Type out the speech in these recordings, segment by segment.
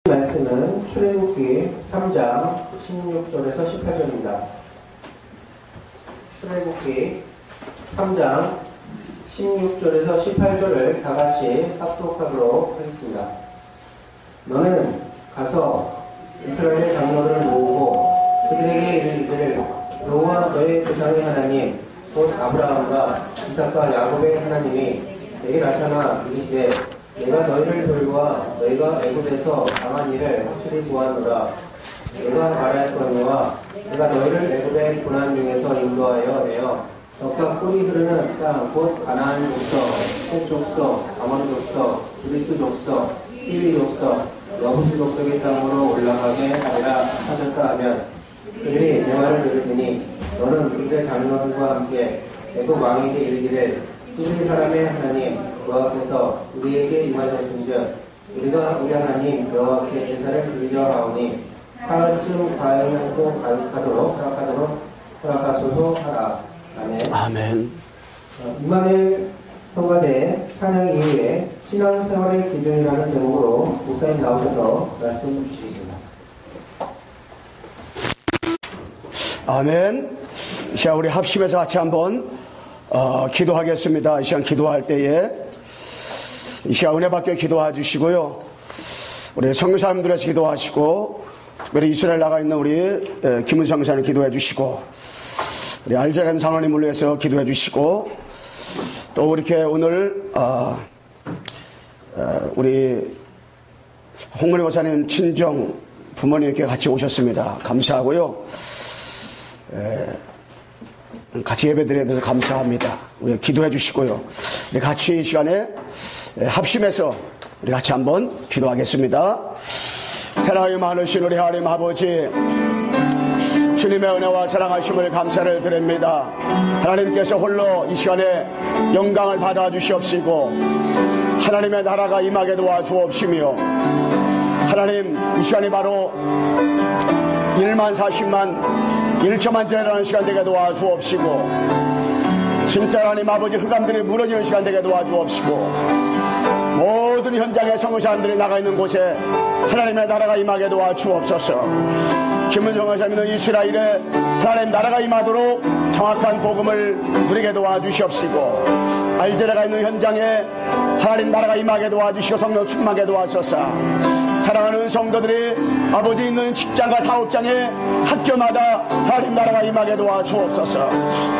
말씀은 출애굽기 3장 16절에서 18절입니다. 출애굽기 3장 16절에서 18절을 다 같이 합독하도록 하겠습니다. 너는 가서 이스라엘 장로들을 모으고 그들에게 이르기를 너와 너의 조상의 하나님 곧 아브라함과 이삭과 야곱의 하나님이 내게 나타나 이르시되 내가 너희를 돌보아 너희가 애굽에서 당한 일을 확실히 보았노라. 내가 말하였거니와 내가 너희를 애굽의 고난 중에서 인도하여 내어 넉넉 꿀이 흐르는 땅 곧 가나안 족속, 헷 족속, 아모리 족속, 브리스 족속, 히위 족속, 여부스 족속의 땅으로 올라가게 하리라 하셨다 하면 그들이 내 말을 들으니 너는 그들의 장로들과 함께 애굽 왕에게 이르기를 히브리 사람의 하나님 여호와께서 우리에게 임하셨은즉 우리가 우리 하나님 여호와께 제사를 드리려 하오니 사흘쯤 과연하고 가득하도록 허락하소서 하라. 아멘. 아멘. 이만일 성가대 찬양 이후에 신앙생활의 기준이라는 제목으로 목사님 나오셔서 말씀 주시겠습니다. 아멘. 자, 우리 합심해서 같이 한번 기도하겠습니다. 이 시간 기도할 때에 이 시간 은혜 받게 기도해 주시고요. 우리 선교사님들에서 기도하시고 특별히 이스라엘 나가 있는 우리 김은성 목사님 기도해 주시고 우리 알제간 장로님을 위해서 기도해 주시고 또 이렇게 오늘 우리 홍문희 목사님 친정 부모님 이렇게 같이 오셨습니다. 감사하고요. 같이 예배드려야 돼서 감사합니다. 우리 기도해 주시고요. 우리 같이 이 시간에 합심해서 우리 같이 한번 기도하겠습니다. 사랑이 많으신 우리 하나님 아버지, 주님의 은혜와 사랑하심을 감사를 드립니다. 하나님께서 홀로 이 시간에 영광을 받아 주시옵시고 하나님의 나라가 임하게 도와주옵시며 하나님 이 시간이 바로 1만 40만 1초만 지나가는 시간 되게 도와주옵시고 진짜 하나님 아버지 흑암들이 무너지는 시간 되게 도와주옵시고 모든 현장에 성도사람들이 나가 있는 곳에 하나님의 나라가 임하게 도와주옵소서. 김은정 회장님은 이스라엘에 하나님 나라가 임하도록 정확한 복음을 누리게 도와주시옵시고 알제라가 있는 현장에 하나님 나라가 임하게 도와주시고 성령 충만하게 도와주소서. 사랑하는 성도들이 아버지 있는 직장과 사업장에 학교마다 하나님 나라가 임하게 도와주옵소서.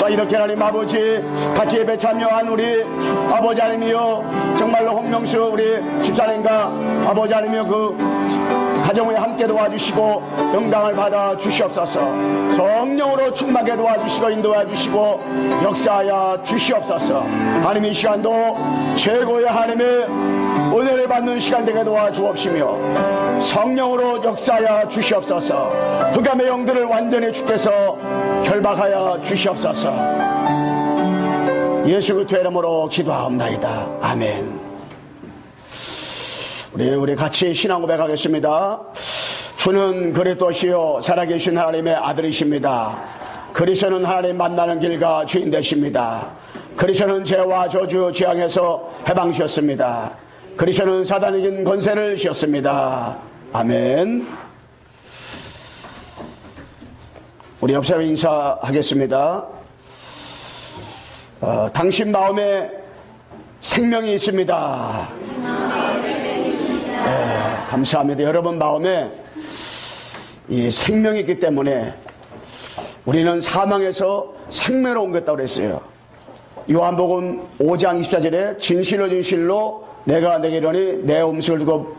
또 이렇게 하나님 아버지 같이 예배 참여한 우리 아버지 하나님이여 정말로 홍명수 우리 집사님과 아버지 하나님이여 그 가정에 함께 도와주시고 영광을 받아 주시옵소서. 성령으로 충만하게 도와주시고 인도해 주시고 역사하여 주시옵소서. 하나님 이 시간도 최고의 하나님의 은혜를 받는 시간 되게 도와주옵시며 성령으로 역사하여 주시옵소서. 흑암의 영들을 완전히 주께서 결박하여 주시옵소서. 예수 그리스도의 이름으로 기도하옵나이다. 아멘. 우리 같이 신앙 고백하겠습니다. 주는 그리스도시요 살아계신 하나님의 아들이십니다. 그리스도는 하나님 만나는 길과 주인 되십니다. 그리스도는 죄와 저주 재앙에서 해방시켰습니다. 그리스도는 사단에게 권세를 주셨습니다. 아멘. 우리 옆 사람 인사하겠습니다. 당신 마음에 생명이 있습니다. 네, 감사합니다. 여러분 마음에 이 생명이 있기 때문에 우리는 사망에서 생명으로 옮겼다고 그랬어요. 요한복음 5장 24절에 진실로 진실로 내가 내게 이르노니 내 음식을 두고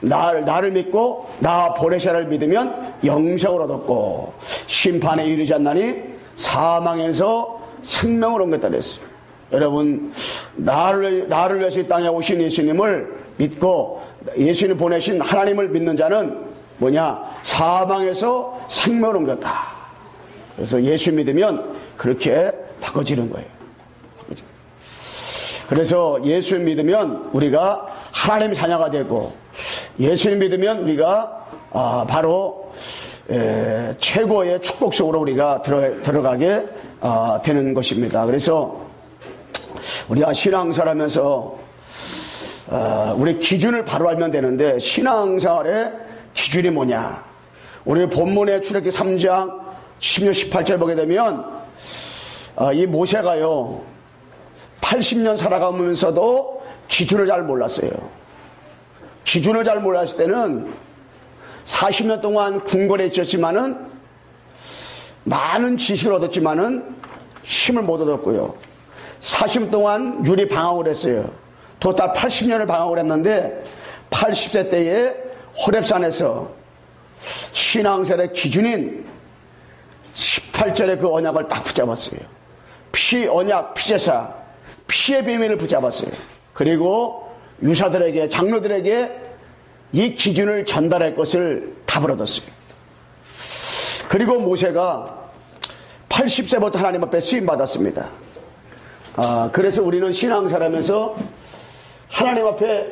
나를 믿고 나 보내샤를 믿으면 영생을 얻었고 심판에 이르지 않나니 사망에서 생명을 옮겼다 그랬어요. 여러분 나를 위해서 이 땅에 오신 예수님을 믿고 예수님 보내신 하나님을 믿는 자는 뭐냐? 사망에서 생명을 옮겼다. 그래서 예수 믿으면 그렇게 바꿔지는 거예요. 그래서 예수 믿으면 우리가 하나님의 자녀가 되고 예수님 믿으면 우리가 바로 최고의 축복 속으로 우리가 들어가게 되는 것입니다. 그래서 우리가 신앙생활하면서 우리 기준을 바로 알면 되는데, 신앙생활의 기준이 뭐냐? 우리 본문의 출애굽기 3장 16, 18절 보게 되면 이 모세가요 80년 살아가면서도 기준을 잘 몰랐어요. 기준을 잘 몰랐을 때는 40년 동안 궁궐에 있었지만은 많은 지식을 얻었지만은 힘을 못 얻었고요. 40년 동안 유리 방황을 했어요. 토탈 80년을 방황을 했는데 80세 때에 호렙산에서 신앙생활의 기준인 18절의 그 언약을 딱 붙잡았어요. 피 언약, 피제사, 피의 비밀을 붙잡았어요. 그리고 유사들에게, 장로들에게 이 기준을 전달할 것을 답을 얻었어요. 그리고 모세가 80세부터 하나님 앞에 쓰임받았습니다. 그래서 우리는 신앙생활하면서 하나님 앞에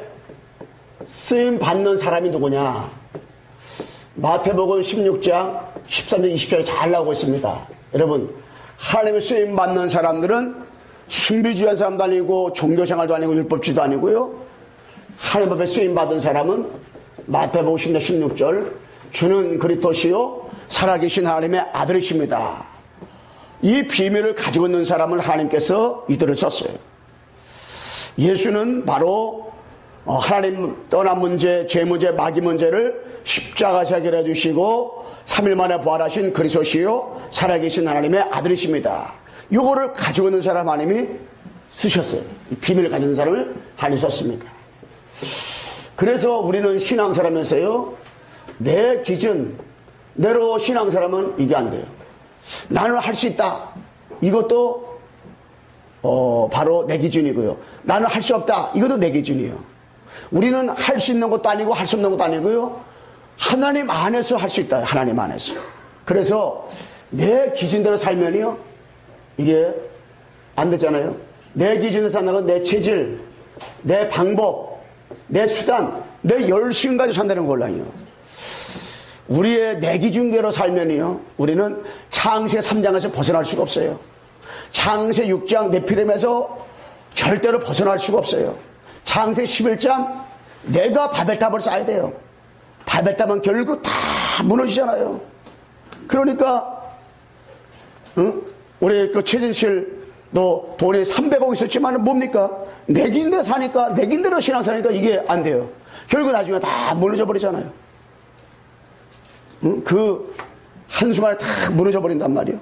쓰임받는 사람이 누구냐? 마태복음 16장 13절 20절에 잘 나오고 있습니다. 여러분, 하나님의 쓰임받는 사람들은 신비주의한 사람도 아니고 종교생활도 아니고 율법주의도 아니고요. 하나님 앞에 쓰임받은 사람은 마태복음 16장 16절 주는 그리스도시요 살아계신 하나님의 아들이십니다. 이 비밀을 가지고 있는 사람을 하나님께서 이들을 썼어요. 예수는 바로 하나님 떠난 문제, 죄 문제, 마귀 문제를 십자가에서 해결해 주시고 3일 만에 부활하신 그리스도시요 살아계신 하나님의 아들이십니다. 요거를 가지고 있는 사람 하나님이 쓰셨어요. 이 비밀을 가지고 있는 사람을 하나님이 썼습니다. 그래서 우리는 신앙사라면서요 내 기준 내로 신앙사람은 이게 안 돼요. 나는 할 수 있다. 이것도 바로 내 기준이고요. 나는 할 수 없다. 이것도 내 기준이에요. 우리는 할 수 있는 것도 아니고 할 수 없는 것도 아니고요. 하나님 안에서 할 수 있다. 하나님 안에서. 그래서 내 기준대로 살면요 이게 안 되잖아요. 내 기준으로 산다는 건 내 체질, 내 방법, 내 수단, 내 열심 가지고 산다는 걸랑요. 우리의 내 기준대로 살면요 우리는 창세 3장에서 벗어날 수가 없어요. 창세 6장 네피림에서 절대로 벗어날 수가 없어요. 창세 11장 내가 바벨탑을 쌓아야 돼요. 바벨탑은 결국 다 무너지잖아요. 그러니까 우리 그 최진실도 돈이 300억 있었지만 뭡니까? 내 기준대로 사니까 내 기준대로 신앙사니까 이게 안 돼요. 결국 나중에 다 무너져 버리잖아요. 그 한순간에 다 무너져 버린단 말이에요.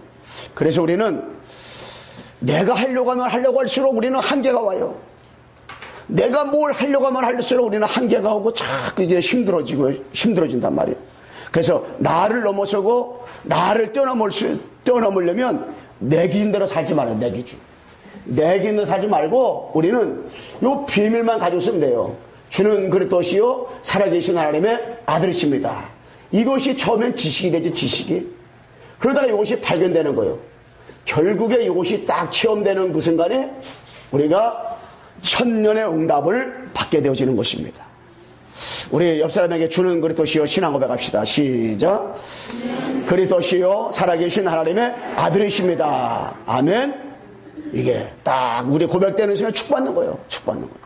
그래서 우리는 내가 하려고 하면 하려고 할수록 우리는 한계가 와요. 내가 뭘 하려고 하면 할수록 우리는 한계가 오고 자꾸 이제 힘들어진단 말이에요. 그래서 나를 넘어서고 나를 뛰어넘으려면 내 기준대로 살지 말아요. 내 기준. 내 기준대로 살지 말고 우리는 요 비밀만 가지고 있으면 돼요. 주는 그리스도시요 살아계신 하나님의 아들이십니다. 이것이 처음엔 지식이 되죠. 지식이. 그러다가 이것이 발견되는 거예요. 결국에 이것이 딱 체험되는 그 순간에 우리가 천년의 응답을 받게 되어지는 것입니다. 우리 옆 사람에게 주는 그리스도시요 신앙 고백합시다. 시작. 그리스도시요 살아계신 하나님의 아들이십니다. 아멘. 이게 딱 우리 고백되는 순간 축복받는 거예요. 축복받는 거예요.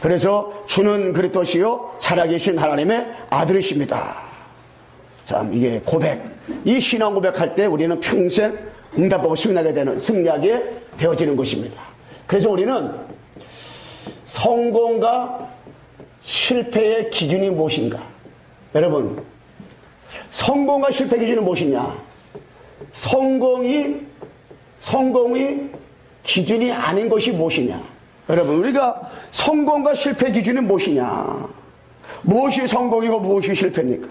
그래서 주는 그리스도시요 살아계신 하나님의 아들이십니다. 참 이게 고백, 이 신앙 고백할 때 우리는 평생 응답하고 승리하게 되어지는 것입니다. 그래서 우리는 성공과 실패의 기준이 무엇인가? 여러분, 성공과 실패 기준이 무엇이냐? 성공이 기준이 아닌 것이 무엇이냐? 여러분, 우리가 성공과 실패 기준이 무엇이냐? 무엇이 성공이고 무엇이 실패입니까?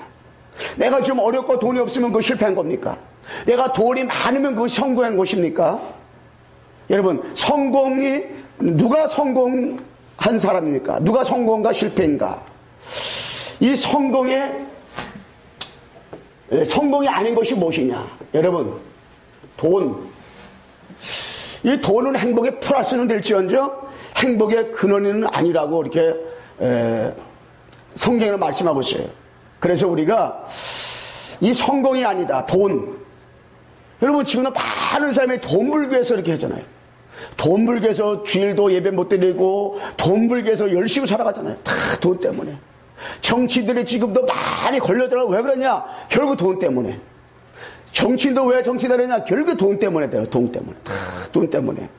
내가 좀 어렵고 돈이 없으면 그거 실패한 겁니까? 내가 돈이 많으면 그거 성공한 것입니까? 여러분, 성공이 누가 성공한 사람입니까? 누가 성공과 실패인가? 이 성공이 아닌 것이 무엇이냐? 여러분, 돈. 이 돈은 행복의 플러스는 될지언정 행복의 근원은 아니라고 이렇게 성경에는 말씀하고 있어요. 그래서 우리가 이 성공이 아니다. 돈. 여러분 지금은 많은 사람이 돈 벌기 위해서 이렇게 하잖아요. 돈 벌기 위해서 주일도 예배 못 드리고 돈 벌기 위해서 열심히 살아가잖아요. 다 돈 때문에. 정치인들이 지금도 많이 걸려들어. 왜 그러냐? 결국 돈 때문에. 정치인도 왜 정치인들이냐? 결국 돈 때문에 돼요. 돈 때문에. 다 돈 때문에.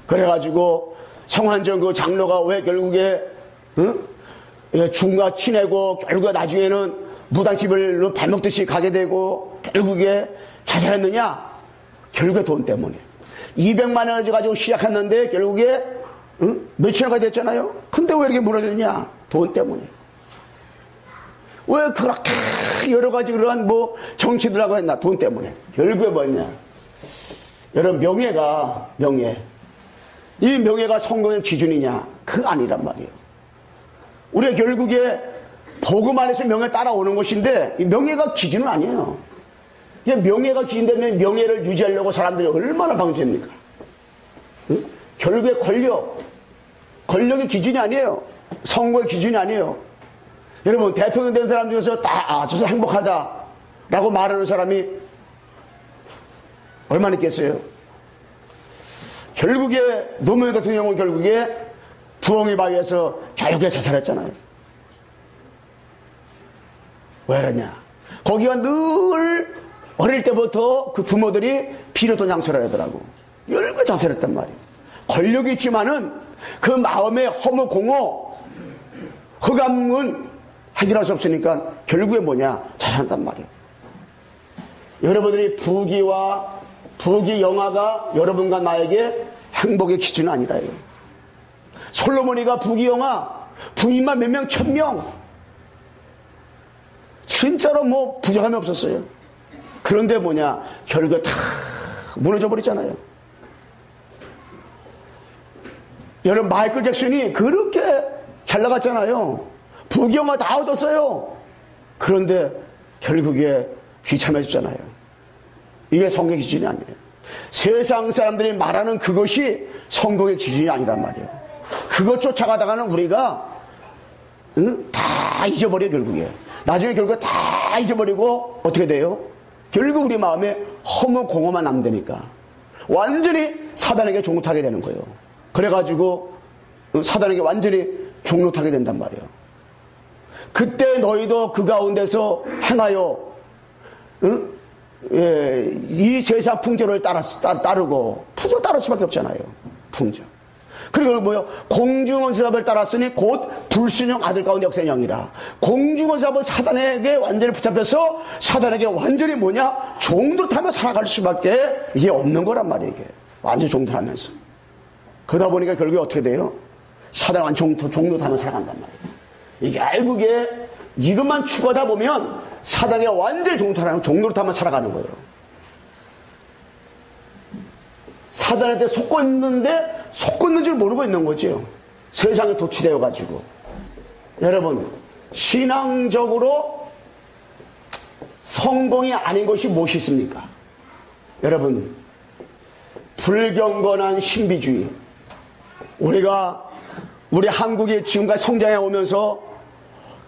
그래가지고 성환정 그 장로가 왜 결국에 중과 치내고 결국에 나중에는 무당집을 발먹듯이 가게 되고 결국에 자살했느냐? 결국에 돈 때문에. 200만 원을 가지고 시작했는데 결국에 몇천원가 됐잖아요. 근데 왜 이렇게 무너졌냐? 돈 때문에. 왜 그렇게 여러 가지 그러한 뭐 정치들하고 했나? 돈 때문에. 결국에 뭐였냐? 여러분 명예. 이 명예가 성공의 기준이냐? 그거 아니란 말이에요. 우리가 결국에 복음 안에서 명예 따라오는 것인데 이 명예가 기준은 아니에요. 명예가 기준되면 명예를 유지하려고 사람들이 얼마나 방치합니까? 응? 결국에 권력의 기준이 아니에요. 성공의 기준이 아니에요. 여러분 대통령 된 사람 중에서 저 사람 행복하다라고 말하는 사람이 얼마나 있겠어요? 결국에 노무현 대통령은 결국에 부엉이 바위에서 결국에 자살했잖아요. 왜 그러냐? 거기가 늘 어릴 때부터 그 부모들이 비로도 장소를 하더라고. 열고 자살했단 말이에요. 권력이 있지만은 그 마음의 허무 공허, 흑암은 해결할 수 없으니까 결국에 뭐냐? 자살한단 말이에요. 여러분들이 부귀 영화가 여러분과 나에게 행복의 기준은 아니라요. 솔로몬이가 부귀 영화, 부인만 몇 명, 1000명. 진짜로 뭐 부족함이 없었어요. 그런데 뭐냐? 결국에 다 무너져 버리잖아요. 여러분 마이클 잭슨이 그렇게 잘 나갔잖아요. 부귀 영화 다 얻었어요. 그런데 결국에 귀참해졌잖아요. 이게 성공의 기준이 아니에요. 세상 사람들이 말하는 그것이 성공의 기준이 아니란 말이에요. 그것 쫓아가다가는 우리가 다 잊어버려 결국에. 나중에 결국에 다 잊어버리고 어떻게 돼요? 결국 우리 마음에 허무 공허만 남되니까 완전히 사단에게 종노타게 되는 거예요. 그래가지고 사단에게 완전히 종노타게 된단 말이에요. 그때 너희도 그 가운데서 행하여 이 세상 풍조를 따르고 풍조 따를 수밖에 없잖아요. 풍조. 그리고 뭐요? 공중원수랍을 따랐으니 곧 불순종 아들 가운데 역사의 영이라. 공중원수랍은 사단에게 완전히 붙잡혀서 사단에게 완전히 뭐냐? 종노릇하며 살아갈 수밖에 이게 없는 거란 말이에요. 이게 완전히 종노릇하면서. 그러다 보니까 결국에 어떻게 돼요? 사단 완전 종노릇하며 살아간단 말이에요. 이게 결국에 이것만 추구하다 보면 사단이 완전히 종노릇하며 살아가는 거예요. 사단한테 속고 있는데 속고 있는 줄 모르고 있는 거죠. 세상에 도취되어 가지고. 여러분 신앙적으로 성공이 아닌 것이 무엇이 있습니까? 여러분 불경건한 신비주의. 우리 한국이 지금까지 성장해 오면서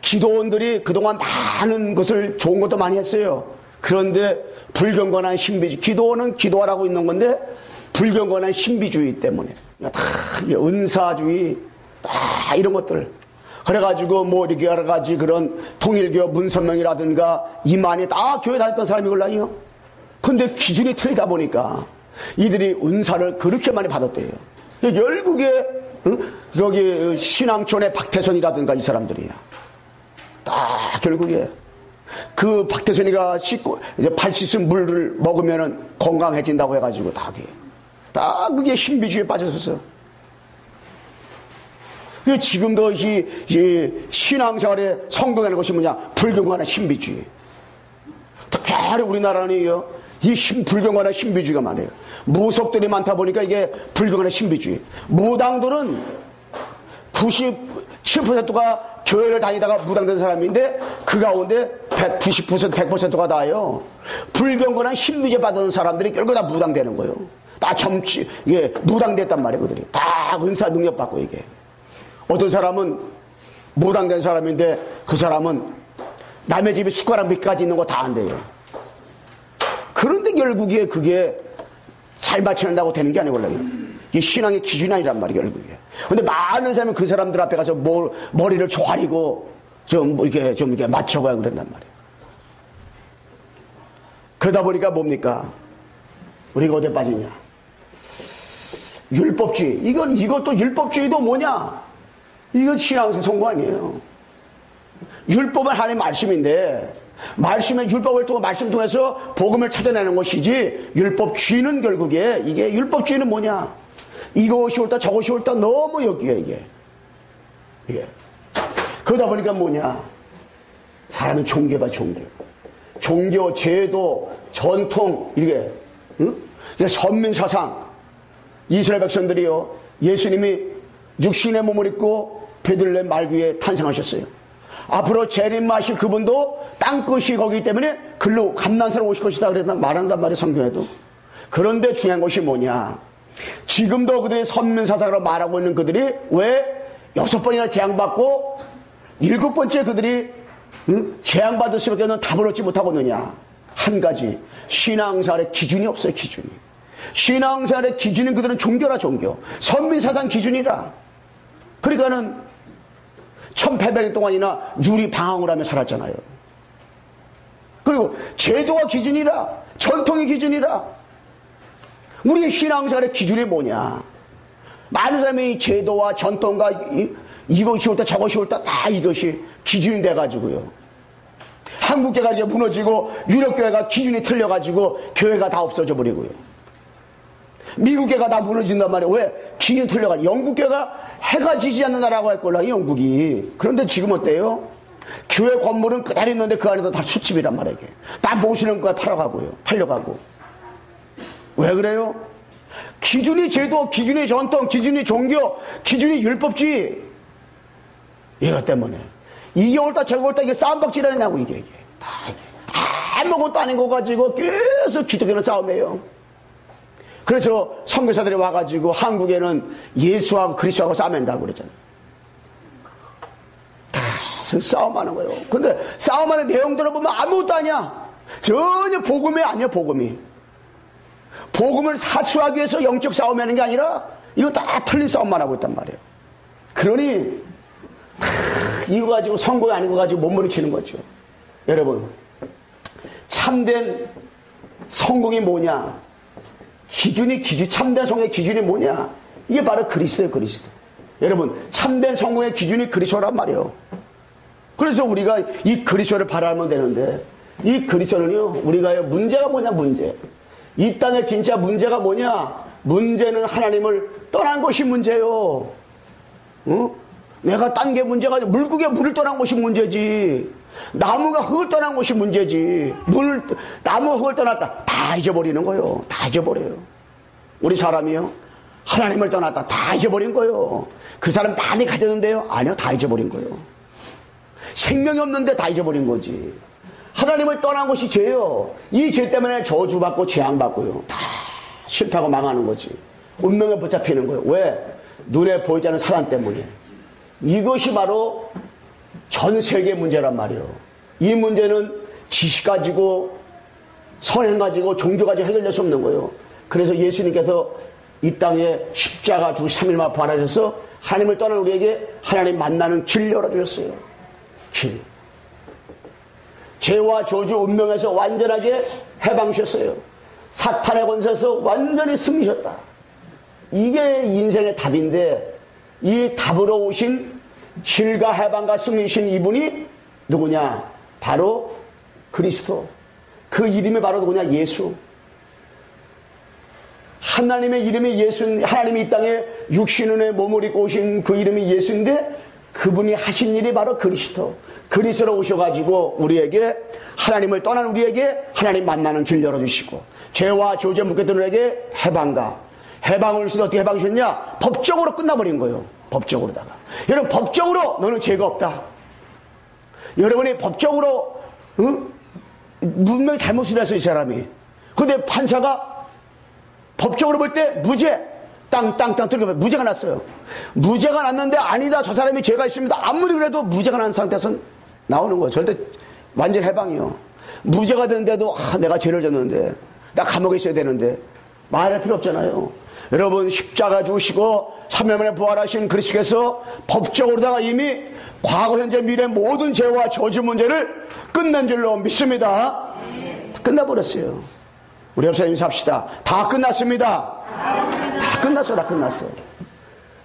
기도원들이 그동안 많은 것을 좋은 것도 많이 했어요. 그런데 불경건한 신비주의. 기도원은 기도하라고 있는 건데 불경건한 신비주의 때문에 다 은사주의 다 이런 것들. 그래가지고 뭐 이렇게 여러 가지 그런 통일교 문선명이라든가 이만희 다 교회 다녔던 사람이걸라요. 근데 기준이 틀리다 보니까 이들이 은사를 그렇게 많이 받았대요. 결국에 여기 신앙촌의 박태선이라든가 이 사람들이야. 딱 결국에 그 박태선이가 이제 발 씻은 물을 먹으면은 건강해진다고 해가지고 다 그게 신비주의에 빠졌었어. 지금도 이 신앙생활에 성공하는 것이 뭐냐? 불경건한 신비주의. 특별히 우리나라는요, 불경건한 신비주의가 많아요. 무속들이 많다 보니까 이게 불경건한 신비주의. 무당들은 97%가 교회를 다니다가 무당된 사람인데 그 가운데 90%, 100%가 다예요. 불경건한 신비주의 받은 사람들이 결국 다 무당되는 거예요. 다 이게 무당됐단 말이에요, 그들이. 다 은사 능력 받고 이게. 어떤 사람은 무당된 사람인데 그 사람은 남의 집에 숟가락 몇 가지 있는 거 다 안 돼요. 그런데 결국에 그게 잘 맞춰낸다고 되는 게 아니걸요. 이게 신앙의 기준이 아니란 말이에요, 결국에. 근데 많은 사람은 그 사람들 앞에 가서 머리를 조아리고 좀 이렇게 맞춰가야 그런단 말이에요. 그러다 보니까 뭡니까? 우리가 어디에 빠지냐? 율법주의. 이것도 율법주의도 뭐냐? 이건 신앙의 성공 아니에요. 율법은 하나님의 말씀인데, 율법을 통해 말씀 통해서 복음을 찾아내는 것이지, 율법주의는 결국에, 율법주의는 뭐냐? 이것이 옳다, 저것이 옳다, 너무 여기에, 이게. 그러다 보니까 뭐냐? 사람은 종교가 종교, 제도, 전통, 이게, 응? 이게 선민사상. 이스라엘 백성들이요, 예수님이 육신의 몸을 입고 베들레헴 말 위에 탄생하셨어요. 앞으로 재림하실 그분도 땅끝이 거기 때문에 글로 감난사로 오실 것이다 그랬단 말한단 말이에요, 성경에도. 그런데 중요한 것이 뭐냐? 지금도 그들이 선민사상으로 말하고 있는 그들이 왜 6번이나 재앙받고 7번째 그들이 재앙받을 수밖에 없는 답을 얻지 못하고 있느냐? 한 가지, 신앙생활의 기준이 없어요, 기준이. 신앙생활의 기준인 그들은 종교라, 종교. 선민사상 기준이라. 그러니까는 1800년 동안이나 유리 방황을 하며 살았잖아요. 그리고 제도가 기준이라, 전통이 기준이라. 우리의 신앙생활의 기준이 뭐냐? 많은 사람이 제도와 전통과 이것이 옳다 저것이 옳다 다 이것이 기준이 돼가지고요. 한국교회가 이제 무너지고 유럽교회가 기준이 틀려가지고 교회가 다 없어져 버리고요. 미국교회가 다 무너진단 말이에요. 왜? 기준이 틀려가지고. 영국교회가 해가 지지 않는 나라고 할 걸라, 영국이. 그런데 지금 어때요? 교회 건물은 그대로 있는데 그 안에도 다 수집이란 말이에요. 다 모시는 거에 팔려가고. 왜 그래요? 기준이 제도, 기준이 전통, 기준이 종교, 기준이 율법주의. 이것 때문에. 이게 옳다, 저게 옳다, 이게 싸움박질하는 나고, 이게. 다 이게. 아무것도 아닌 거 가지고 계속 기독교는 싸움이에요. 그래서 선교사들이 와가지고 한국에는 예수하고 그리스도하고 싸맨다고 그러잖아요. 다 싸움하는 거예요. 근데 싸움하는 내용들을 보면 아무것도 아니야. 전혀 복음이 아니야, 복음이. 복음을 사수하기 위해서 영적 싸움이 하는 게 아니라 이거 다 틀린 싸움만 하고 있단 말이에요. 그러니 이거 가지고 성공이 아닌 거 가지고 몸부림치는 거죠. 여러분, 참된 성공이 뭐냐? 참된 성공의 기준이 뭐냐? 이게 바로 그리스도예요, 그리스도. 여러분, 참된 성공의 기준이 그리스도란 말이에요. 그래서 우리가 이 그리스도를 바라면 되는데, 이 그리스도는요, 우리가 문제가 뭐냐, 문제. 이 땅의 진짜 문제가 뭐냐? 문제는 하나님을 떠난 것이 문제예요. 내가 딴 게 문제가 아니라 물고기가 물을 떠난 것이 문제지. 나무가 흙을 떠난 것이 문제지. 나무가 흙을 떠났다. 다 잊어버리는 거예요. 다 잊어버려요. 우리 사람이요. 하나님을 떠났다. 다 잊어버린 거예요. 그 사람 많이 가졌는데요. 아니요. 다 잊어버린 거예요. 생명이 없는데 다 잊어버린 거지. 하나님을 떠난 것이 죄예요. 이 죄 때문에 저주받고 재앙받고요. 다 실패하고 망하는 거지. 운명에 붙잡히는 거예요. 왜? 눈에 보이지 않는 사단 때문에. 이것이 바로 전 세계 문제란 말이에요. 이 문제는 지식 가지고 선행 가지고 종교 가지고 해결될 수 없는 거예요. 그래서 예수님께서 이 땅에 십자가 주 3일만 부활하셔서 하나님을 떠난 우리에게 하나님 만나는 길 열어주셨어요. 길. 죄와 저주 운명에서 완전하게 해방하셨어요. 사탄의 권세에서 완전히 승리하셨다. 이게 인생의 답인데, 이 답으로 오신 길과 해방과 승리신 이분이 누구냐? 바로 그리스도. 그 이름이 바로 누구냐? 예수. 하나님의 이름이 예수, 하나님이 이 땅에 육신의 몸을 입고 오신 그 이름이 예수인데, 그분이 하신 일이 바로 그리스도. 그리스도로 오셔가지고 우리에게, 하나님을 떠난 우리에게 하나님 만나는 길 열어주시고, 죄와 저주에 묶였던 우리에게 해방을 주셔서 어떻게 해방하셨냐? 법적으로 끝나버린 거예요. 법적으로다가. 여러분, 법적으로 너는 죄가 없다. 여러분이 법적으로 분명히 잘못을 했어, 이 사람이. 근데 판사가 법적으로 볼 때 무죄, 땅 들고 무죄가 났어요. 무죄가 났는데 아니다, 저 사람이 죄가 있습니다. 아무리 그래도 무죄가 난 상태에서 나오는 거예요. 절대 완전 해방이요. 무죄가 됐는데도 내가 죄를 졌는데, 나 감옥에 있어야 되는데 말할 필요 없잖아요. 여러분 십자가 주시고 3일 만에 부활하신 그리스도께서 법적으로다가 이미 과거 현재 미래 모든 죄와 저주 문제를 끝낸 줄로 믿습니다. 끝나버렸어요. 우리 옆사님 삽시다. 다 끝났습니다. 다 끝났어. 다 끝났어.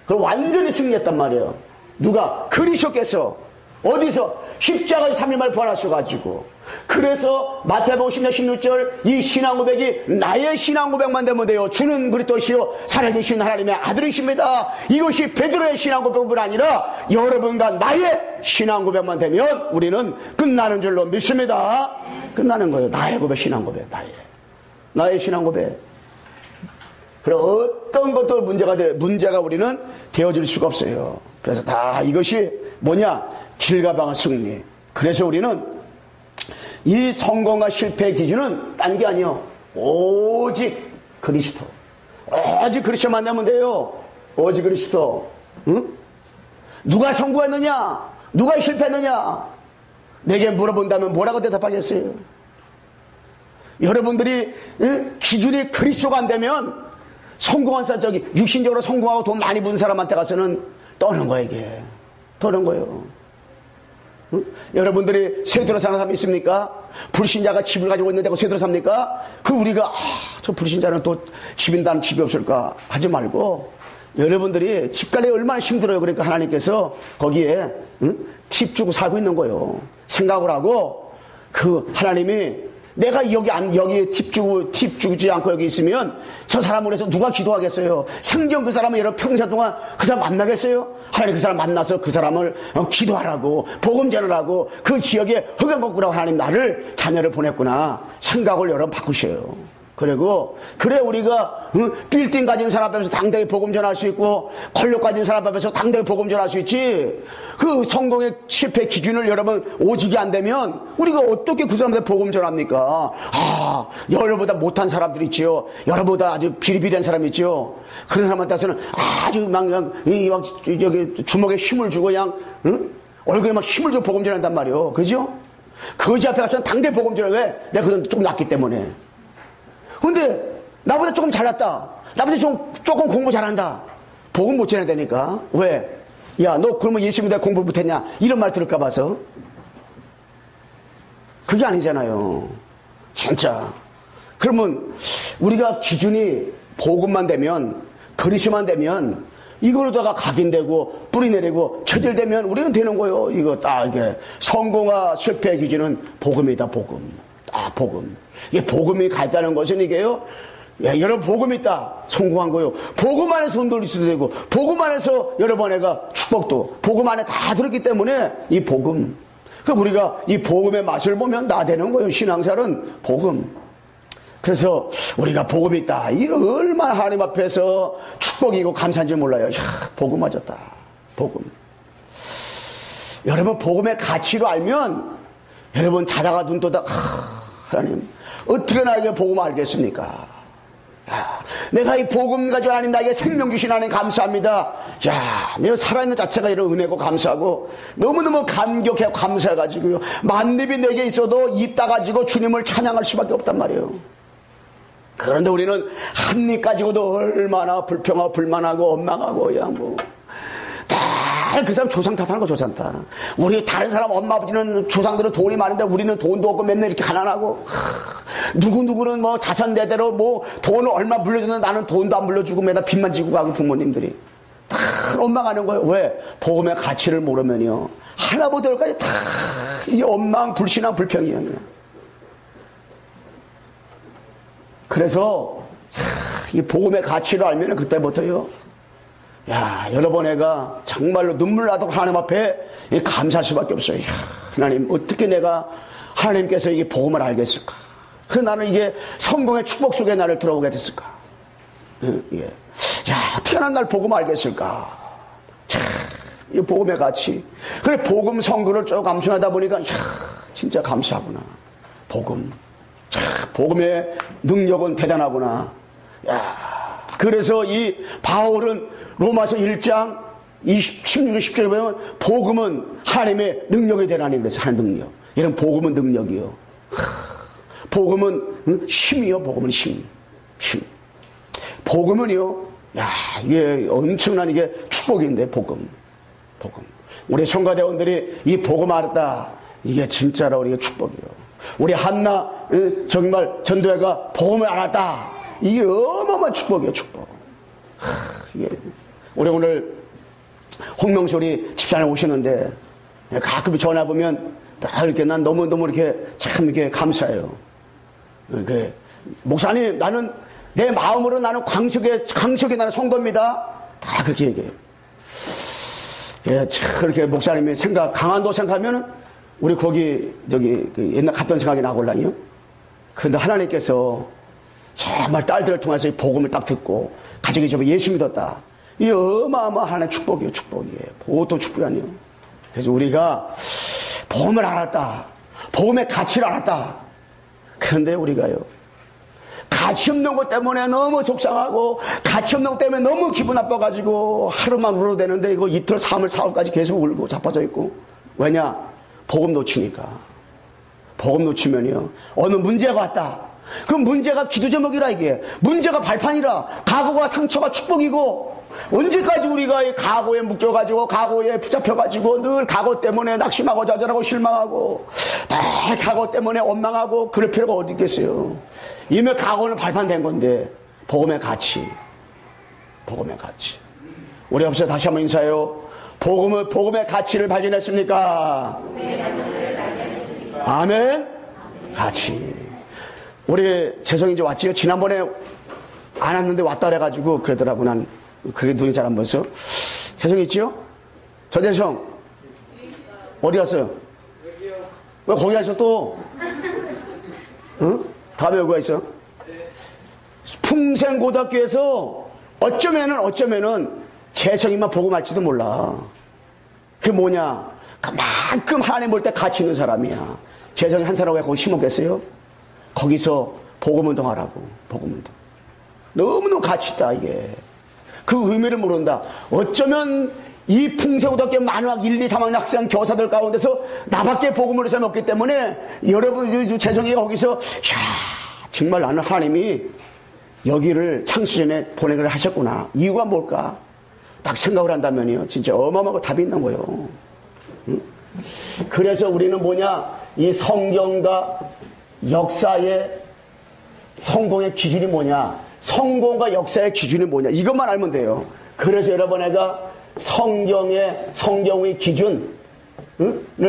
그 완전히 승리했단 말이에요. 누가? 그리스도께서 어디서? 십자가에서 3일 만에 부활하셔가지고. 그래서 마태복음 10장 16절 이 신앙 고백이 나의 신앙 고백만 되면 돼요. 주는 그리스도시요 살아계신 하나님의 아들이십니다. 이것이 베드로의 신앙 고백뿐 아니라 여러분과 나의 신앙 고백만 되면 우리는 끝나는 줄로 믿습니다. 끝나는 거예요. 나의 고백, 신앙 고백, 나의 신앙 고백. 그럼 어떤 것도 문제가 우리는 되어질 수가 없어요. 그래서 다 이것이 뭐냐? 길과 방의 승리. 그래서 우리는 이 성공과 실패의 기준은 딴 게 아니요. 오직 그리스도. 오직 그리스도 만나면 돼요. 오직 그리스도. 응? 누가 성공했느냐? 누가 실패했느냐? 내게 물어본다면 뭐라고 대답하겠어요? 여러분들이 기준이 그리스도가 안 되면 성공한 사람이 육신적으로 성공하고 돈 많이 번 사람한테 가서는 떠는 거예요. 이게 떠는 거예요. 응? 여러분들이 세대로 사는 사람 있습니까? 불신자가 집을 가지고 있는데 그 세대로 삽니까? 그 우리가 저 불신자는 또 집인다는 집이 없을까 하지 말고 여러분들이 집 관리 얼마나 힘들어요. 그러니까 하나님께서 거기에 팁 주고 살고 있는 거예요. 생각을 하고 그 하나님이 내가 여기에 팁 주지 않고 여기 있으면 저 사람을 해서 누가 기도하겠어요? 생전 그 사람은 여러 평생 동안 그 사람 만나겠어요? 하나님 그 사람 만나서 그 사람을 기도하라고, 복음 전하라고, 그 지역에 흑연 걷구라고 하나님 나를 자녀를 보냈구나. 생각을 여러분 바꾸셔요. 그리고 그래 우리가 빌딩 가진 사람 앞에서 당당히 복음 전할 수 있고 권력 가진 사람 앞에서 당당히 복음 전할 수 있지. 그 성공의 실패 기준을 여러분 오직이 안 되면 우리가 어떻게 그 사람한테 복음 전합니까? 여러보다 못한 사람들 있지요. 여러보다 아주 비리비리한 사람 있지요. 그런 사람한테서는 아주 막 여기 주먹에 힘을 주고 그냥 얼굴에 막 힘을 주고 복음 전한단 말이에요. 그죠? 거지 앞에 가서는 당대히 복음 전해. 왜? 내가 그건 좀 낫기 때문에. 근데 나보다 조금 잘났다. 나보다 조금 공부 잘한다. 복음 못 전해야 되니까. 왜? 야, 너 그러면 예수 믿어 공부 못했냐? 이런 말 들을까 봐서. 그게 아니잖아요. 진짜. 그러면 우리가 기준이 복음만 되면, 그리스도만 되면 이거로다가 각인되고 뿌리 내리고 체질되면 우리는 되는 거예요. 이거 딱 이게 성공과 실패의 기준은 복음이다. 복음. 복음. 이게 복음이 가있다는 것은 이게요. 여러분 복음 있다. 성공한 거요. 복음 안에서 돈 돌릴 수도 되고 복음 안에서 여러분 애가 축복도 복음 안에 다 들었기 때문에 이 복음. 그럼 우리가 이 복음의 맛을 보면 나 되는 거예요. 신앙생활은 복음. 그래서 우리가 복음이 있다. 이 얼마나 하나님 앞에서 축복이고 감사한지 몰라요. 야, 복음 맞았다. 복음. 여러분 복음의 가치로 알면 여러분 자다가 눈 떠다 하나님 어떻게 나에게 복음 알겠습니까? 내가 이 복음 가지고 하나님 나에게 생명 주신 하나님 감사합니다. 야, 내가 살아있는 자체가 이런 은혜고 감사하고 너무너무 감격해 감사해가지고요. 만렙이 내게 있어도 입 닫아가지고 주님을 찬양할 수밖에 없단 말이에요. 그런데 우리는 한 입 가지고도 얼마나 불평하고 불만하고 원망하고 그냥 뭐 그 사람 조상 탓하는 거 조상 탓. 우리 다른 사람 엄마 아버지는 조상들은 돈이 많은데 우리는 돈도 없고 맨날 이렇게 가난하고 누구누구는 뭐 자산 대대로 뭐 돈을 얼마 물려주는데 나는 돈도 안 물려주고 맨날 빚만 지고 가고 부모님들이 다 원망하는 거예요. 왜? 복음의 가치를 모르면요 하나부터 열까지 다 이 원망 불신앙 불평이에요. 그래서 이 복음의 가치를 알면 그때부터요 야, 여러 번 애가 정말로 눈물 나도록 하나님 앞에 감사할 수밖에 없어요. 야, 하나님, 어떻게 내가 하나님께서 이게 복음을 알겠을까? 그래서 나는 이게 성공의 축복 속에 나를 들어오게 됐을까? 예. 야, 어떻게 하나님 날 복음 알겠을까? 참, 이 복음의 가치. 그래, 복음 성구를 쭉 감수하다 보니까, 야, 진짜 감사하구나. 복음. 참, 복음의 능력은 대단하구나. 야, 그래서 이 바울은 로마서 1장 16절 10절에 보면 복음은 하나님의 능력이 되라니 그래서 하나님 능력. 이런 복음은 능력이요. 복음은 힘이요. 복음은 힘. 복음은요. 야, 이게 엄청난 이게 축복인데, 복음. 우리 성가대원들이 이 복음 알았다. 이게 진짜로 우리가 축복이에요. 우리 한나, 정말 전도회가 복음을 알았다. 이게 어마어마한 축복이에요, 축복. 이게. 우리 오늘 홍명수 우리 집사님 오시는데, 가끔 전화 보면, 다 이렇게 난 너무너무 이렇게 참 이렇게 감사해요. 목사님, 나는 내 마음으로 나는 광석에 나는 성도입니다. 다 그렇게 얘기해요. 예, 참 그렇게 목사님이 강한도 생각하면은 우리 거기 옛날 갔던 생각이 나골라요. 그런데 하나님께서 정말 딸들을 통해서 이 복음을 딱 듣고 가족이 좀 예수 믿었다. 이 어마어마한 하나님의 축복이에요, 축복이에요. 보통 축복이 아니에요. 그래서 우리가 복음을 알았다. 복음의 가치를 알았다. 그런데 우리가요, 가치 없는 것 때문에 너무 속상하고, 가치 없는 것 때문에 너무 기분 나빠가지고, 하루만 울어도 되는데, 이거 이틀, 3일, 4일까지 계속 울고 자빠져 있고. 왜냐? 복음 놓치니까. 복음 놓치면요, 어느 문제가 왔다. 그 문제가 기도 제목이라 이게. 문제가 발판이라. 과거가 상처가 축복이고, 언제까지 우리가 이 과거에 묶여가지고, 과거에 붙잡혀가지고, 늘 과거 때문에 낙심하고 좌절하고 실망하고, 늘 과거 때문에 원망하고, 그럴 필요가 어디 있겠어요. 이미 과거는 발판된 건데, 복음의 가치. 우리 앞서 다시 한번 인사해요. 복음의 가치를 발견했습니까? 아멘? 가치. 우리 재성이 이제 왔지요? 지난번에 안 왔는데 왔다 그래가지고 그러더라고. 난 그게 눈이 잘 안 보여서. 재성이 있지요? 전재성 어디 갔어요? 왜 거기 가서 또? 응? 다음에 여기 가 있어? 풍생고등학교에서 어쩌면은 재성이만 보고 말지도 몰라. 그게 뭐냐? 그만큼 하나님 볼 때 가치 있는 사람이야. 재성이 한 사람 왜 거기 심었겠어요? 거기서 복음운동하라고. 복음운동. 너무너무 가치 있다 이게. 그 의미를 모른다. 어쩌면 이 풍세고등학교 만학 1, 2, 3학년 학생 교사들 가운데서 나밖에 복음을 해서 먹기 때문에 여러분 재성이가 거기서 야, 정말 나는 하나님이 여기를 창시전에 보내기를 하셨구나. 이유가 뭘까? 딱 생각을 한다면요, 진짜 어마어마하고 답이 있는 거예요. 응? 그래서 우리는 뭐냐? 이 성경과 역사의 성공의 기준이 뭐냐? 성공과 역사의 기준이 뭐냐? 이것만 알면 돼요. 그래서 여러분, 내가 성경의 기준을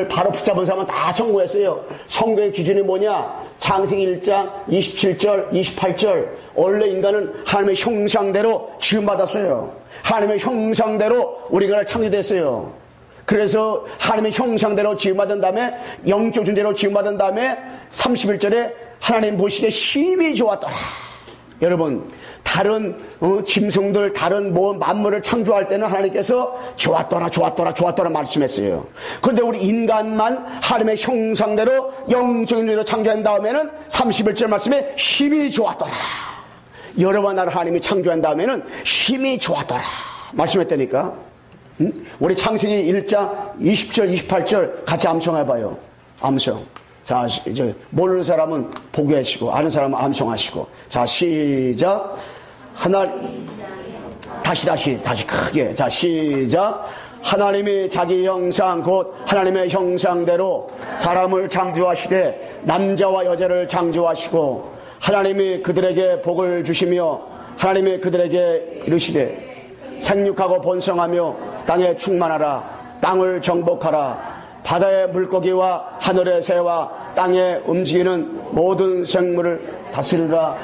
바로 붙잡은 사람은 다 성공했어요. 성경의 기준이 뭐냐? 창세기 1장 27절, 28절. 원래 인간은 하나님의 형상대로 지음받았어요. 하나님의 형상대로 우리가 창조됐어요. 그래서 하나님의 형상대로 지음받은 다음에, 영적 존재로 지음받은 다음에 31절에 하나님 보시기에 심히 좋았더라. 여러분, 다른 짐승들, 다른 만물을 창조할 때는 하나님께서 좋았더라 말씀했어요. 그런데 우리 인간만 하나님의 형상대로 영적인 존재로 창조한 다음에는 31절 말씀에 심히 좋았더라. 여러 번 나를 하나님이 창조한 다음에는 힘이 좋았더라 말씀했다니까. 응? 우리 창세기 1장 20절 28절 같이 암송해봐요. 암송. 자, 이제 모르는 사람은 보고하시고 아는 사람은 암송하시고. 자, 시작. 다시 크게. 자, 시작. 하나님이 자기 형상 곧 하나님의 형상대로 사람을 창조하시되 남자와 여자를 창조하시고, 하나님이 그들에게 복을 주시며 하나님이 그들에게 이르시되 생육하고 번성하며 땅에 충만하라. 땅을 정복하라. 바다의 물고기와 하늘의 새와 땅에 움직이는 모든 생물을 다스리라.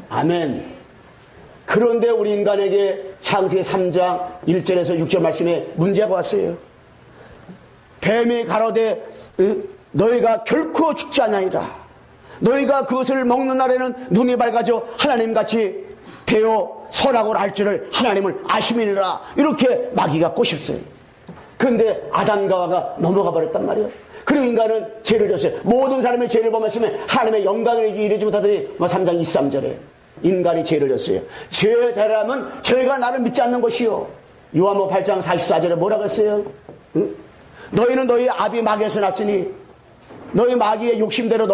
아멘. 그런데 우리 인간에게 창세기 3장 1절에서 6절 말씀에 문제가 왔어요. 뱀이 가로되 너희가 결코 죽지 아니하리라. 너희가 그것을 먹는 날에는 눈이 밝아져 하나님같이 되어 선하고 알 줄을 하나님을 아심이니라. 이렇게 마귀가 꼬셨어요. 그런데 아담과 하와가 넘어가 버렸단 말이에요. 그리고 인간은 죄를 졌어요. 모든 사람의 죄를 보면서 하나님의 영광을 이루지 못하더니 3장 23절에 인간이 죄를 졌어요. 죄에 대하면 죄가 나를 믿지 않는 것이요. 요한복음 8장 44절에 뭐라고 했어요? 응? 너희는 너희 아비 마귀에서 났으니 너희 마귀의 욕심대로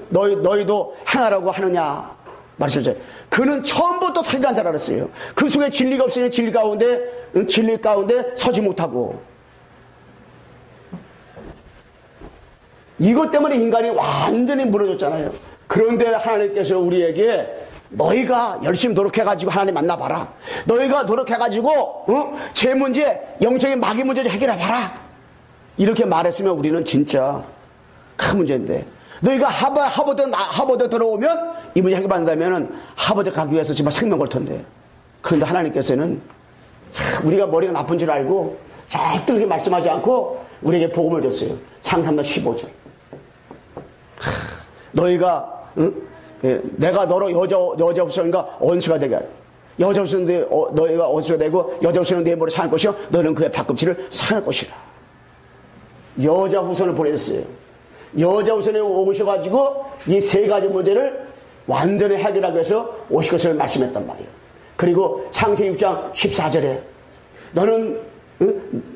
너희도 행하라고 하느냐. 말씀하셨죠. 그는 처음부터 사기란 줄 알았어요. 그 속에 진리가 없으니 진리 가운데 서지 못하고. 이것 때문에 인간이 완전히 무너졌잖아요. 그런데 하나님께서 우리에게 너희가 열심히 노력해가지고 하나님 만나봐라. 너희가 노력해가지고 제 문제, 영적인 마귀 문제 좀 해결해봐라. 이렇게 말했으면 우리는 진짜 큰 문제인데, 너희가 하버드 들어오면 이 문제 해결받는다면 하버드 가기 위해서 정말 생명 걸 텐데. 그런데 하나님께서는 우리가 머리가 나쁜 줄 알고 절대 그렇게 말씀하지 않고 우리에게 복음을 줬어요. 창세기 15절. 너희가 내가 너로 여자 후손과 원수가 되게 하라. 여자 후손인데 너희가 원수가 되고 여자 후손은 내 머리 상할 것이요 너는 그의 발꿈치를 상할 것이라. 여자 후손을 보내셨어요. 여자 후손에 오셔가지고 이 세 가지 문제를 완전히 해결하기 위해서 오실 것을 말씀했단 말이에요. 그리고 창세기 6장 14절에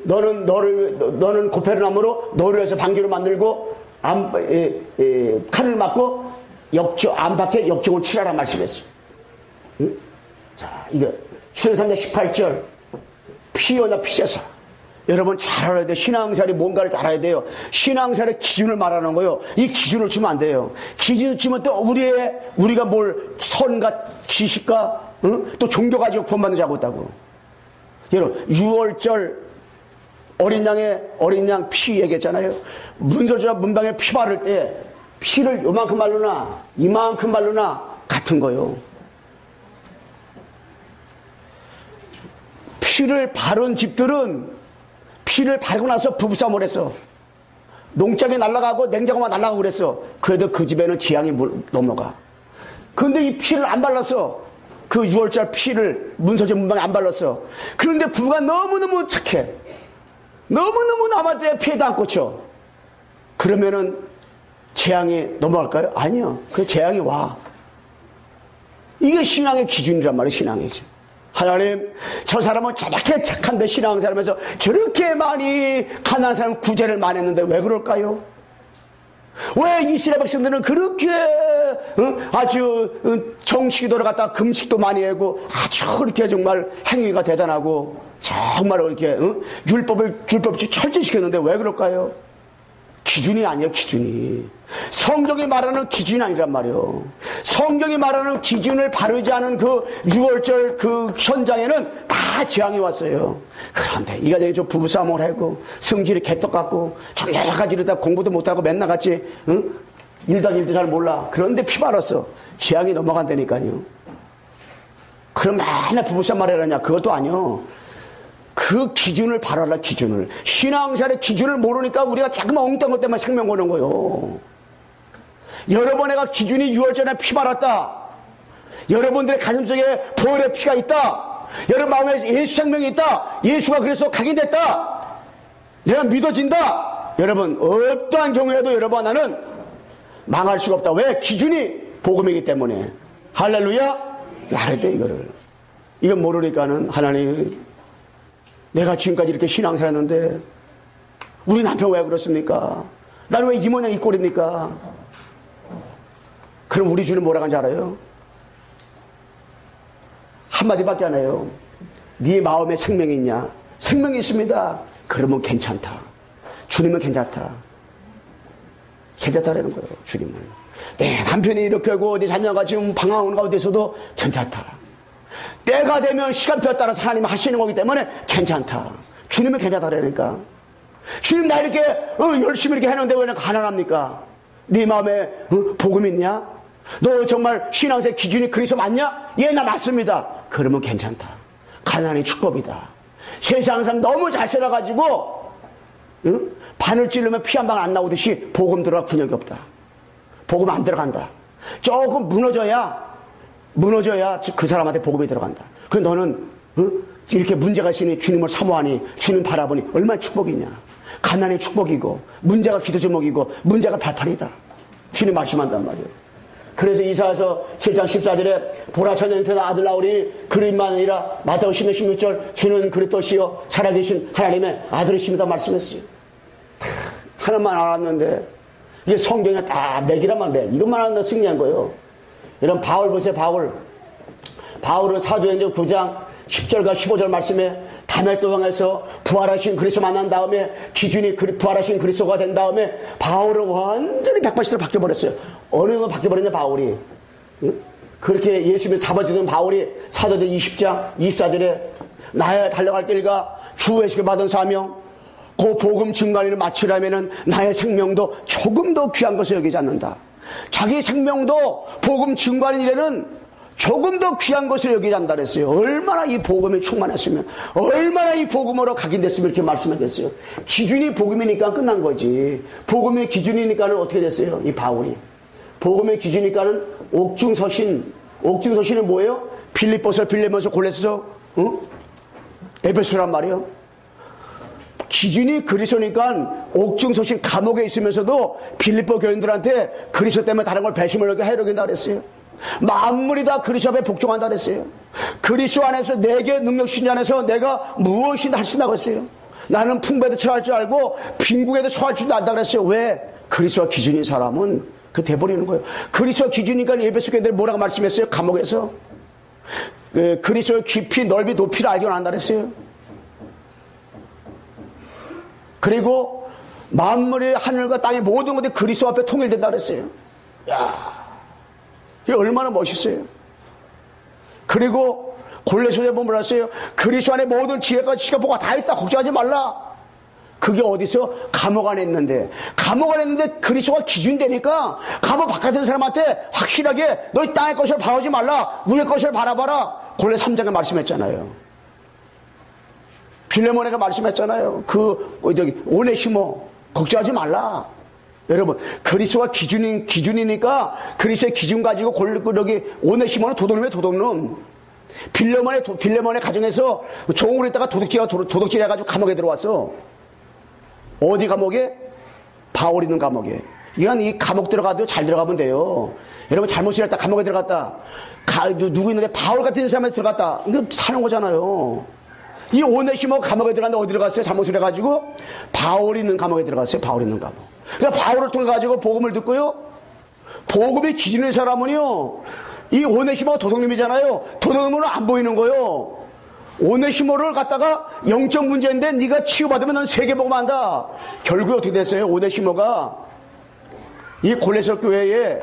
너는 고페르나무로 너를 위해서 방주를 만들고 칼을 맞고 안팎에 역정을 치라라 말씀했어요. 응? 자, 이거 수행상자 18절 피어나 피제사. 여러분 잘 알아야 돼요. 신앙생활이 뭔가를 잘 알아야 돼요. 신앙생활의 기준을 말하는 거예요. 이 기준을 주면 안 돼요. 기준을 주면 또 우리가 뭘 선과 지식과 또 종교 가지고 구원받는 자고 있다고. 여러분 6월절 어린 양 피 얘기했잖아요. 문설주나 문방에 피 바를 때 피를 요만큼 바르나 이만큼 바르나 같은 거예요. 피를 바른 집들은 피를 바르고 나서 부부싸움을 했어. 농장에 날아가고 냉장고만 날아가고 그랬어. 그래도 그 집에는 재앙이 넘어가. 그런데 이 피를 안 발랐어. 그 6월절 피를 문서재 문방에 안 발랐어. 그런데 부부가 너무너무 착해. 너무너무 남한테 피해도 안 꽂혀. 그러면은 재앙이 넘어갈까요? 아니요. 그 재앙이 와. 이게 신앙의 기준이란 말이에요. 신앙이지. 하나님, 저 사람은 저렇게 착한데 신앙생활하면서 저렇게 많이 가난한 사람 구제를 많이 했는데 왜 그럴까요? 왜 이스라엘 백성들은 그렇게 아주 정식기도를 갖다가 금식도 많이 하고 아주 그렇게 정말 행위가 대단하고 정말 이렇게 율법을 철저시켰는데 왜 그럴까요? 기준이 아니에요. 기준이. 성경이 말하는 기준이 아니란 말이에요. 성경이 말하는 기준을 바르지 않은 그 6월절 그 현장에는 다 재앙이 왔어요. 그런데 이 가정이 좀 부부싸움을 하고 성질이 개떡 같고 좀 여러 가지를 다 공부도 못하고 맨날 같이 일도 잘 몰라. 그런데 피 발랐어. 재앙이 넘어간다니까요. 그럼 맨날 부부싸움 말하느냐. 그것도 아니요. 그 기준을 바라라. 기준을. 신앙생활의 기준을 모르니까 우리가 자꾸만 엉뚱한 것 때문에 생명 거는 거예요. 여러분 애가 기준이 6월절에 피 발랐다. 여러분들의 가슴속에 보혈의 피가 있다. 여러분 마음에 예수 생명이 있다. 예수가 그래서 각인됐다. 내가 믿어진다. 여러분 어떠한 경우에도 여러분 하나는 망할 수가 없다. 왜? 기준이 복음이기 때문에. 할렐루야. 말해야 돼 이거를. 이건 모르니까는 하나님 내가 지금까지 이렇게 신앙생활 했는데 우리 남편 왜 그렇습니까? 나는 왜 이 모양 이 꼴입니까? 그럼 우리 주는 뭐라고 하는지 알아요? 한마디밖에 안 해요. 네 마음에 생명이 있냐? 생명이 있습니다. 그러면 괜찮다. 주님은 괜찮다. 괜찮다라는 거예요. 주님은. 내 남편이 이렇게 하고 내 자녀가 지금 방황하는 가운데서도 괜찮다. 때가 되면 시간표에 따라서 하나님 하시는 거기 때문에 괜찮다. 주님은 괜찮다라니까. 주님 나 이렇게 열심히 이렇게 해놓는데 왜 가난합니까? 네 마음에 복음 있냐? 너 정말 신앙생활 기준이 그리스도 맞냐? 예, 나 맞습니다. 그러면 괜찮다. 가난이 축복이다. 세상 사람 너무 잘 살아가지고 바늘 찌르면 피 한 방 안 나오듯이 복음 들어갈 군역이 없다. 복음 안 들어간다. 조금 무너져야 그 사람한테 복음이 들어간다. 그 너는 이렇게 문제가 있으니 주님을 사모하니 주님 바라보니 얼마나 축복이냐. 가난의 축복이고 문제가 기도 제목이고 문제가 발판이다. 주님 말씀한단 말이에요. 그래서 이사야서 7장 14절에 보라 천년태나 아들 나오니 그림만 아니라 마태복음 16절 주는 그리스도시요 살아계신 하나님의 아들이십니다 말씀했어요. 하나만 알았는데 이게 성경에 다 맥이라만 맥. 이것만 알았는데 승리한 거예요. 이런 바울 보세요, 바울. 바울은 사도행전 9장 10절과 15절 말씀에 다메섹 왕에서 부활하신 그리스도 만난 다음에 기준이 부활하신 그리스도가 된 다음에 바울은 완전히 180도로 바뀌어버렸어요. 어느 정도 바뀌어버렸냐, 바울이. 응? 그렇게 예수님을 잡아주던 바울이 사도행전 20장 24절에 나의 달려갈 길과 주 예수께 받은 사명 그 복음 증거를 마치려면은 나의 생명도 조금 더 귀한 것을 여기지 않는다. 자기 생명도 복음 증거하는 일에는 조금 더 귀한 것을 여기지 않는다 그랬어요. 얼마나 이 복음에 충만했으면, 얼마나 이 복음으로 각인됐으면 이렇게 말씀하겠어요. 기준이 복음이니까 끝난 거지. 복음의 기준이니까는 어떻게 됐어요? 이 바울이. 복음의 기준이니까는 옥중서신은 뭐예요? 빌립보서, 빌레몬서, 골로새서, 응? 에베소란 말이에요. 기준이 그리스도니까 옥중서신 감옥에 있으면서도 빌립보 교인들한테 그리스도 때문에 다른 걸 배심을 하게 해로긴다 그랬어요. 만물이 다 그리스도 앞에 복종한다 그랬어요. 그리스도 안에서 내게 능력 신자 안에서 내가 무엇이든 할 수 있다고 했어요. 나는 풍부에도 처할 줄 알고 빈궁에도 처할 줄도 안다 그랬어요. 왜? 그리스도가 기준인 사람은 그 돼버리는 거예요. 그리스도가 기준이니까 에베소 교인들이 뭐라고 말씀했어요? 감옥에서 그리스도의 깊이 넓이 높이를 알게 한다 그랬어요. 그리고 만물의 하늘과 땅의 모든 것들이 그리스도 앞에 통일된다 그랬어요. 야, 이게 얼마나 멋있어요. 그리고 골로새서에 보면 뭐랬어요? 그리스도 안에 모든 지혜가 시각보가 다 있다. 걱정하지 말라. 그게 어디서? 감옥 안에 있는데. 감옥 안에 있는데 그리스도가 기준되니까 감옥 바깥에 있는 사람한테 확실하게 너희 땅의 것을 바라보지 말라. 위의 것을 바라봐라. 골로새 3장에 말씀했잖아요. 빌레몬에게 말씀했잖아요. 오네시모 걱정하지 말라. 여러분, 그리스도가 기준이니까 그리스도의 기준 가지고 여기 오네시모는 도둑놈이에요, 도둑놈. 빌레몬의 가정에서 종으로 있다가 도둑질 해가지고 감옥에 들어왔어. 어디 감옥에? 바울 있는 감옥에. 이건 이 감옥 들어가도 잘 들어가면 돼요. 여러분, 잘못을 했다, 감옥에 들어갔다. 누구 있는데 바울 같은 사람한테 들어갔다. 이거 사는 거잖아요. 이 오네시모 감옥에 들어갔는데 어디 들어갔어요? 잘못을 해가지고 바울 있는 감옥에 들어갔어요. 바울 있는 감옥. 그러니까 바울을 통해 가지고 복음을 듣고요. 복음의 기준의 사람은요. 이 오네시모가 도둑놈이잖아요. 도둑놈은 안 보이는 거예요. 오네시모를 갖다가 영적 문제인데 네가 치유받으면 넌 세계복음 한다. 결국에 어떻게 됐어요? 오네시모가 이 골로새 교회에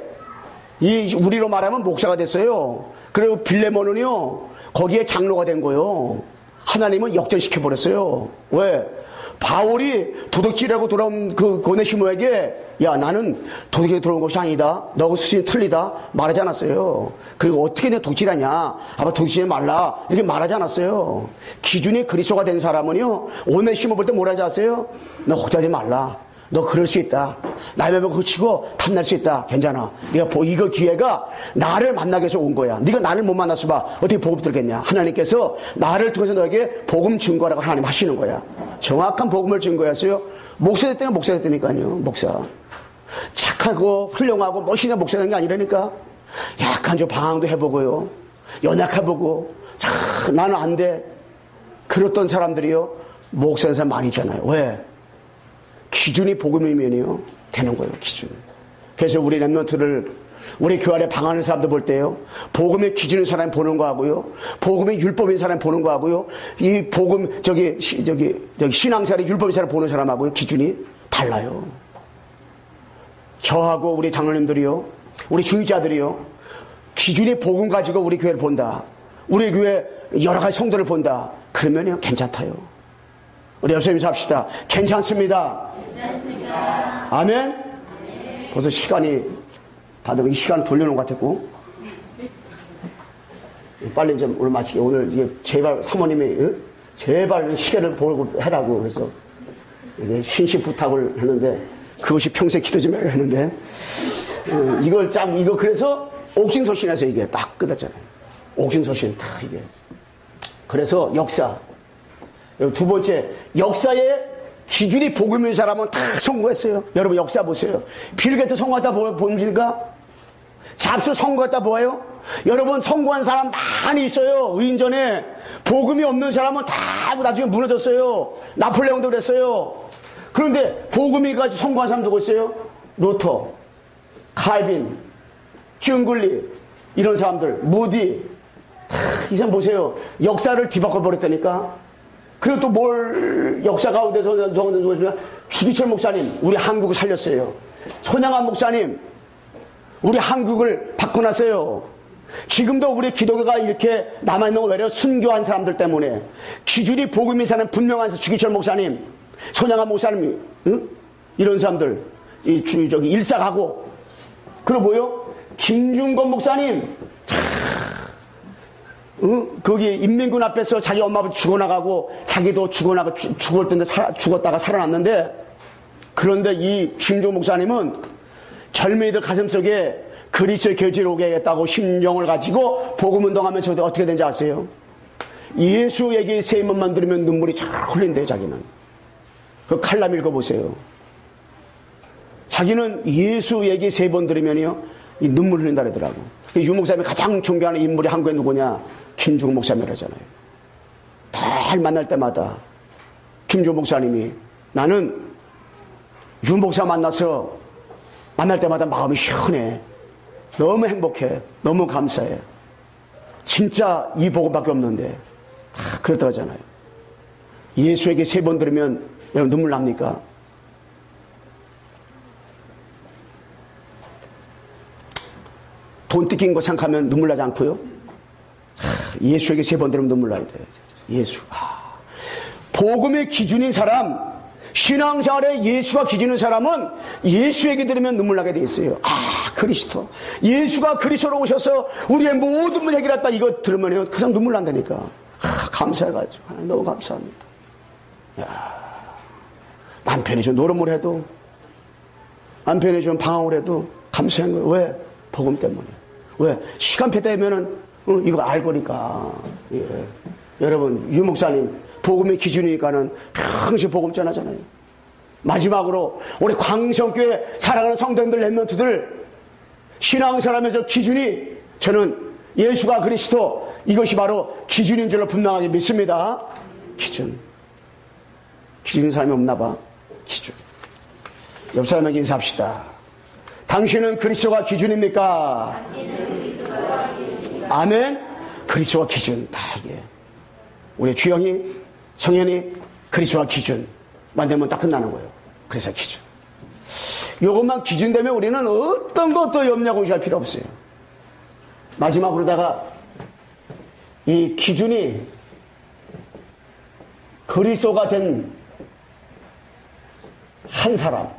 우리로 말하면 목사가 됐어요. 그리고 빌레몬은요. 거기에 장로가 된 거예요. 하나님은 역전시켜버렸어요. 왜? 바울이 도둑질하고 돌아온 그 오네시모에게 야, 나는 도둑에 들어온 것이 아니다. 너하고 수준이 틀리다. 말하지 않았어요. 그리고 어떻게 내가 도둑질하냐. 아마 도둑질하지 말라. 이렇게 말하지 않았어요. 기준이 그리스도가 된 사람은요. 오네시모 볼 때 뭐라 하지 아세요? 너 걱정하지 말라. 너 그럴 수 있다. 남의 벽을 고치고 탐날 수 있다. 괜찮아. 네가 이거 기회가 나를 만나기 위해서 온 거야. 네가 나를 못 만났어 봐. 어떻게 복음 들겠냐. 하나님께서 나를 통해서 너에게 복음 증거라고 하나님 하시는 거야. 정확한 복음을 증거했어요. 목사 됐다면 목사 됐다니까요. 목사. 착하고 훌륭하고 멋있는 목사 되는 게 아니라니까. 약간 좀 방황도 해보고요. 연약해보고 나는 안 돼. 그랬던 사람들이요. 목사 된 사람 많이 있잖아요. 왜? 기준이 복음이면요 되는 거예요. 기준. 그래서 우리 렘넌트를 우리 교회 안에 방하는 사람들 볼 때요, 복음의 기준인 사람 보는 거하고요, 복음의 율법인 사람 보는 거하고요, 이 복음 저기 신앙생활의 율법인 사람 보는 사람하고요 기준이 달라요. 저하고 우리 장로님들이요, 우리 주의자들이요, 기준이 복음 가지고 우리 교회를 본다. 우리 교회 여러 가지 성도를 본다. 그러면요 괜찮다요. 우리 옆에서 인사합시다. 괜찮습니다. 괜찮습니다. 아멘? 아멘. 벌써 시간이 다들 이 시간 돌려놓은 것 같았고, 빨리 좀 오늘 마치게. 오늘 이게 제발 사모님이 제발 시계를 보고 해라고 그래서 신신 부탁을 했는데, 그것이 평생 기도 좀 해라 했는데, 이거 그래서 옥신서신에서 이게 딱 끝났잖아요. 옥신서신 딱 이게. 그래서 역사. 두 번째, 역사의 기준이 복음인 사람은 다 성공했어요. 여러분 역사 보세요. 빌 게이츠 성공했다 보입니까? 잡스 성공했다 뭐예요? 여러분 성공한 사람 많이 있어요. 의인전에. 복음이 없는 사람은 다 나중에 무너졌어요. 나폴레옹도 그랬어요. 그런데 복음이까지 성공한 사람 누구 있어요? 루터, 칼빈, 쭝글리, 이런 사람들, 무디, 이 사람 보세요. 역사를 뒤바꿔 버렸다니까. 그리고 또 뭘 역사 가운데서 누구시면 주기철 목사님, 우리 한국을 살렸어요. 손양한 목사님, 우리 한국을 바꿔놨어요. 지금도 우리 기독교가 이렇게 남아있는 거 외려 순교한 사람들 때문에. 기준이 복음이 사는 분명한 주기철 목사님, 손양한 목사님, 응? 이런 사람들, 저기 일사가고. 그리고 뭐요? 김중건 목사님, 거기 인민군 앞에서 자기 엄마 아버지 죽어나가고 자기도 죽을 텐데 죽었다가 살아났는데, 그런데 이 김중건 목사님은 젊은이들 가슴속에 그리스도의 결실을 오게 하겠다고 심령을 가지고 복음운동하면서 어떻게 된지 아세요? 예수 얘기 세 번만 들으면 눈물이 쫙 흘린대요. 자기는. 그 칼럼 읽어보세요. 자기는 예수 얘기 세 번 들으면요 이 눈물 흘린다 그러더라고. 유 목사님이 가장 존경하는 인물이 한국에 누구냐? 김중건 목사님이라잖아요. 늘 만날 때마다 김중건 목사님이, 나는 유 목사 만날 때마다 마음이 시원해. 너무 행복해. 너무 감사해. 진짜 이 복음밖에 없는데. 다 그렇다고 하잖아요. 예수에게 세 번 들으면 여러분 눈물 납니까? 돈 뜯긴 거 생각하면 눈물 나지 않고요? 예수에게 세 번 들으면 눈물 나야 돼. 예수. 복음의 기준인 사람, 신앙생활에 예수가 기준인 사람은 예수 얘기 들으면 눈물 나게 돼 있어요. 그리스도. 예수가 그리스도로 오셔서 우리의 모든 문제 해결했다. 이거 들으면 그 사람 눈물 난다니까. 감사해가지고. 하나님 너무 감사합니다. 남편이 좀 노름을 해도, 남편이 좀 방황을 해도 감사한 거예요. 왜? 복음 때문에. 왜? 시간표 되면은 이거 알고니까. 예. 여러분, 유 목사님 복음의 기준이니까는 평생 복음 전하잖아요. 마지막으로 우리 광성교회 사랑하는 성도님들 렘넌트들, 신앙생활하면서 기준이, 저는 예수가 그리스도, 이것이 바로 기준인 줄로 분명하게 믿습니다. 기준. 기준인 사람이 없나 봐. 기준. 옆 사람에게 인사합시다. 당신은 그리스도가 기준입니까? 아멘. 그리스도가 기준. 다 이게 우리 주영이, 성현이 그리스도가 기준 만들면 딱 끝나는 거예요. 그래서 기준. 이것만 기준 되면 우리는 어떤 것도 염려 공시할 필요 없어요. 마지막으로다가 이 기준이 그리스도가 된 한 사람,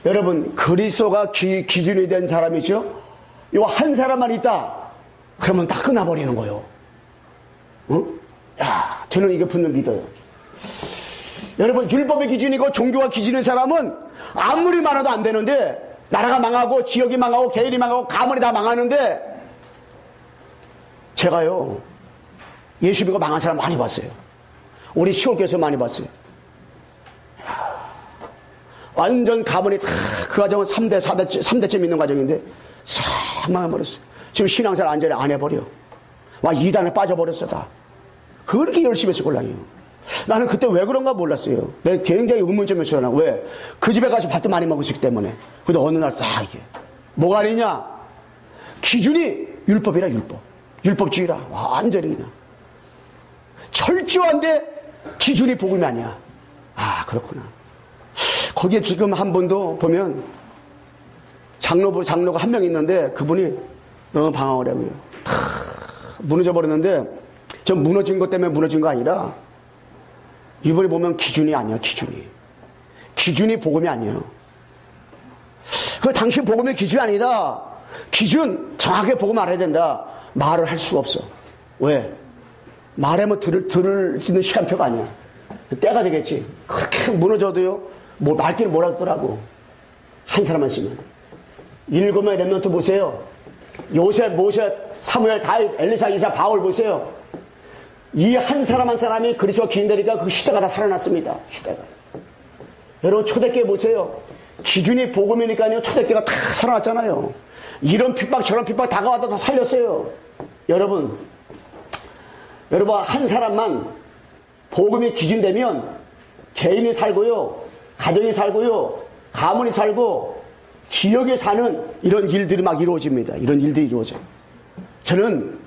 여러분, 그리스도가 기준이 된 사람이죠. 이 한 사람만 있다 그러면 다 끝나버리는 거예요. 저는 이게 분명 믿어요. 여러분, 율법의 기준이고 종교가 기준인 사람은 아무리 많아도 안 되는데, 나라가 망하고 지역이 망하고 개인이 망하고 가문이 다 망하는데, 제가요 예수 믿고 망한 사람 많이 봤어요. 우리 시골교에서 많이 봤어요. 완전 가문이 다, 그 가정은 3대째 믿는 가정인데 싹 망해버렸어요. 지금 신앙생활 완전히 안 해버려. 이단에 빠져버렸어. 다 그렇게 열심히 했을 걸랑이요. 나는 그때 왜 그런가 몰랐어요. 내가 굉장히 의문점이었어요. 왜? 그 집에 가서 밥도 많이 먹었기 때문에. 근데 어느 날 싹 이게 뭐가 아니냐? 기준이 율법이라. 율법주의라. 완전히 그냥 철저한데 기준이 복음이 아니야. 그렇구나. 거기에 지금 한 분도 보면 장로가 한 명 있는데, 그분이 너무 방황을 하고요. 무너져 버렸는데, 전 무너진 것 때문에 무너진 거 아니라, 이번에 보면 기준이 아니야. 기준이 복음이 아니에요. 그 당신 복음의 기준이 아니다. 기준 정확하게 복음 알아야 된다. 말을 할 수가 없어. 왜? 말하면 들을 수 있는 시간표가 아니야. 때가 되겠지. 그렇게 무너져도요, 말귀를 몰아듣더라고. 한 사람만 쓰면. 7명의 렘넌트 보세요. 요셉, 모세, 사무엘, 다윗, 엘리사, 이사, 바울 보세요. 이 한 사람 한 사람이 그리스도가 기인되니까 그 시대가 다 살아났습니다. 시대가. 여러분, 초대교회 보세요. 기준이 복음이니까요, 초대교회가 다 살아났잖아요. 이런 핍박 저런 핍박 다가와도 다 살렸어요. 여러분, 한 사람만 복음이 기준되면 개인이 살고요, 가정이 살고요, 가문이 살고, 지역에 사는 이런 일들이 막 이루어집니다. 이런 일들이 이루어져요. 저는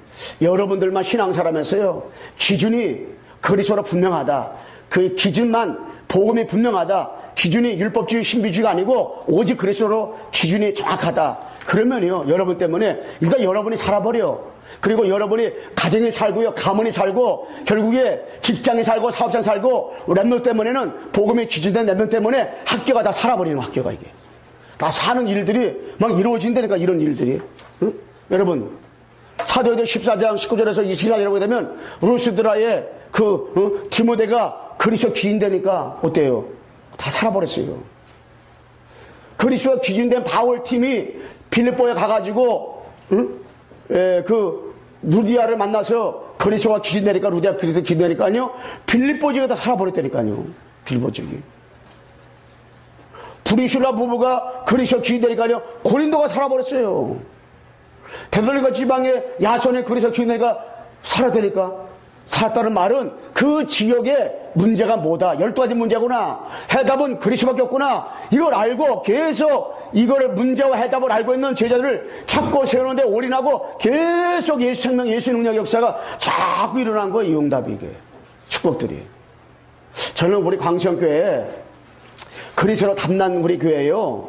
여러분들만 신앙사람에서요, 기준이 그리스도로 분명하다. 그 기준만, 복음이 분명하다. 기준이 율법주의, 신비주의가 아니고 오직 그리스도로 기준이 정확하다. 그러면요, 여러분 때문에 일단 여러분이 살아버려. 그리고 여러분이 가정에 살고요, 가문이 살고, 결국에 직장에 살고, 사업장 살고, 렘넌트 때문에는 복음이 기준된 렘넌트 때문에 학교가 다 살아버리는 학교가 이게. 다 사는 일들이 막 이루어진다니까, 이런 일들이. 응? 여러분, 사도행전 14장 19절에서 20절에 보게 되면 루스드라의 디모데가 그리스도 기인되니까 어때요? 다 살아버렸어요. 그리스도가 기준된 바울 팀이 빌립보에 가가지고 루디아를 만나서 그리스도가 기준되니까 루디아 그리스도 기준되니까요. 빌립보 지역에 다 살아버렸다니까요. 빌립보 지역이. 브리실라 부부가 그리스도 기준되니까요. 고린도가 살아버렸어요. 데살로니가 지방에 야손이 그리스도 기준되니까 살았다니까. 살았다는 말은 그 지역의 문제가 뭐다. 12가지 문제구나. 해답은 그리스도밖에 없구나. 이걸 알고 계속 이거를 문제와 해답을 알고 있는 제자들을 찾고 세우는데 올인하고 계속 예수 생명, 예수 능력 역사가 자꾸 일어난 거예요. 이 응답이 이게. 축복들이. 저는 우리 광시형교회에 그리스도로 담난 우리 교회예요.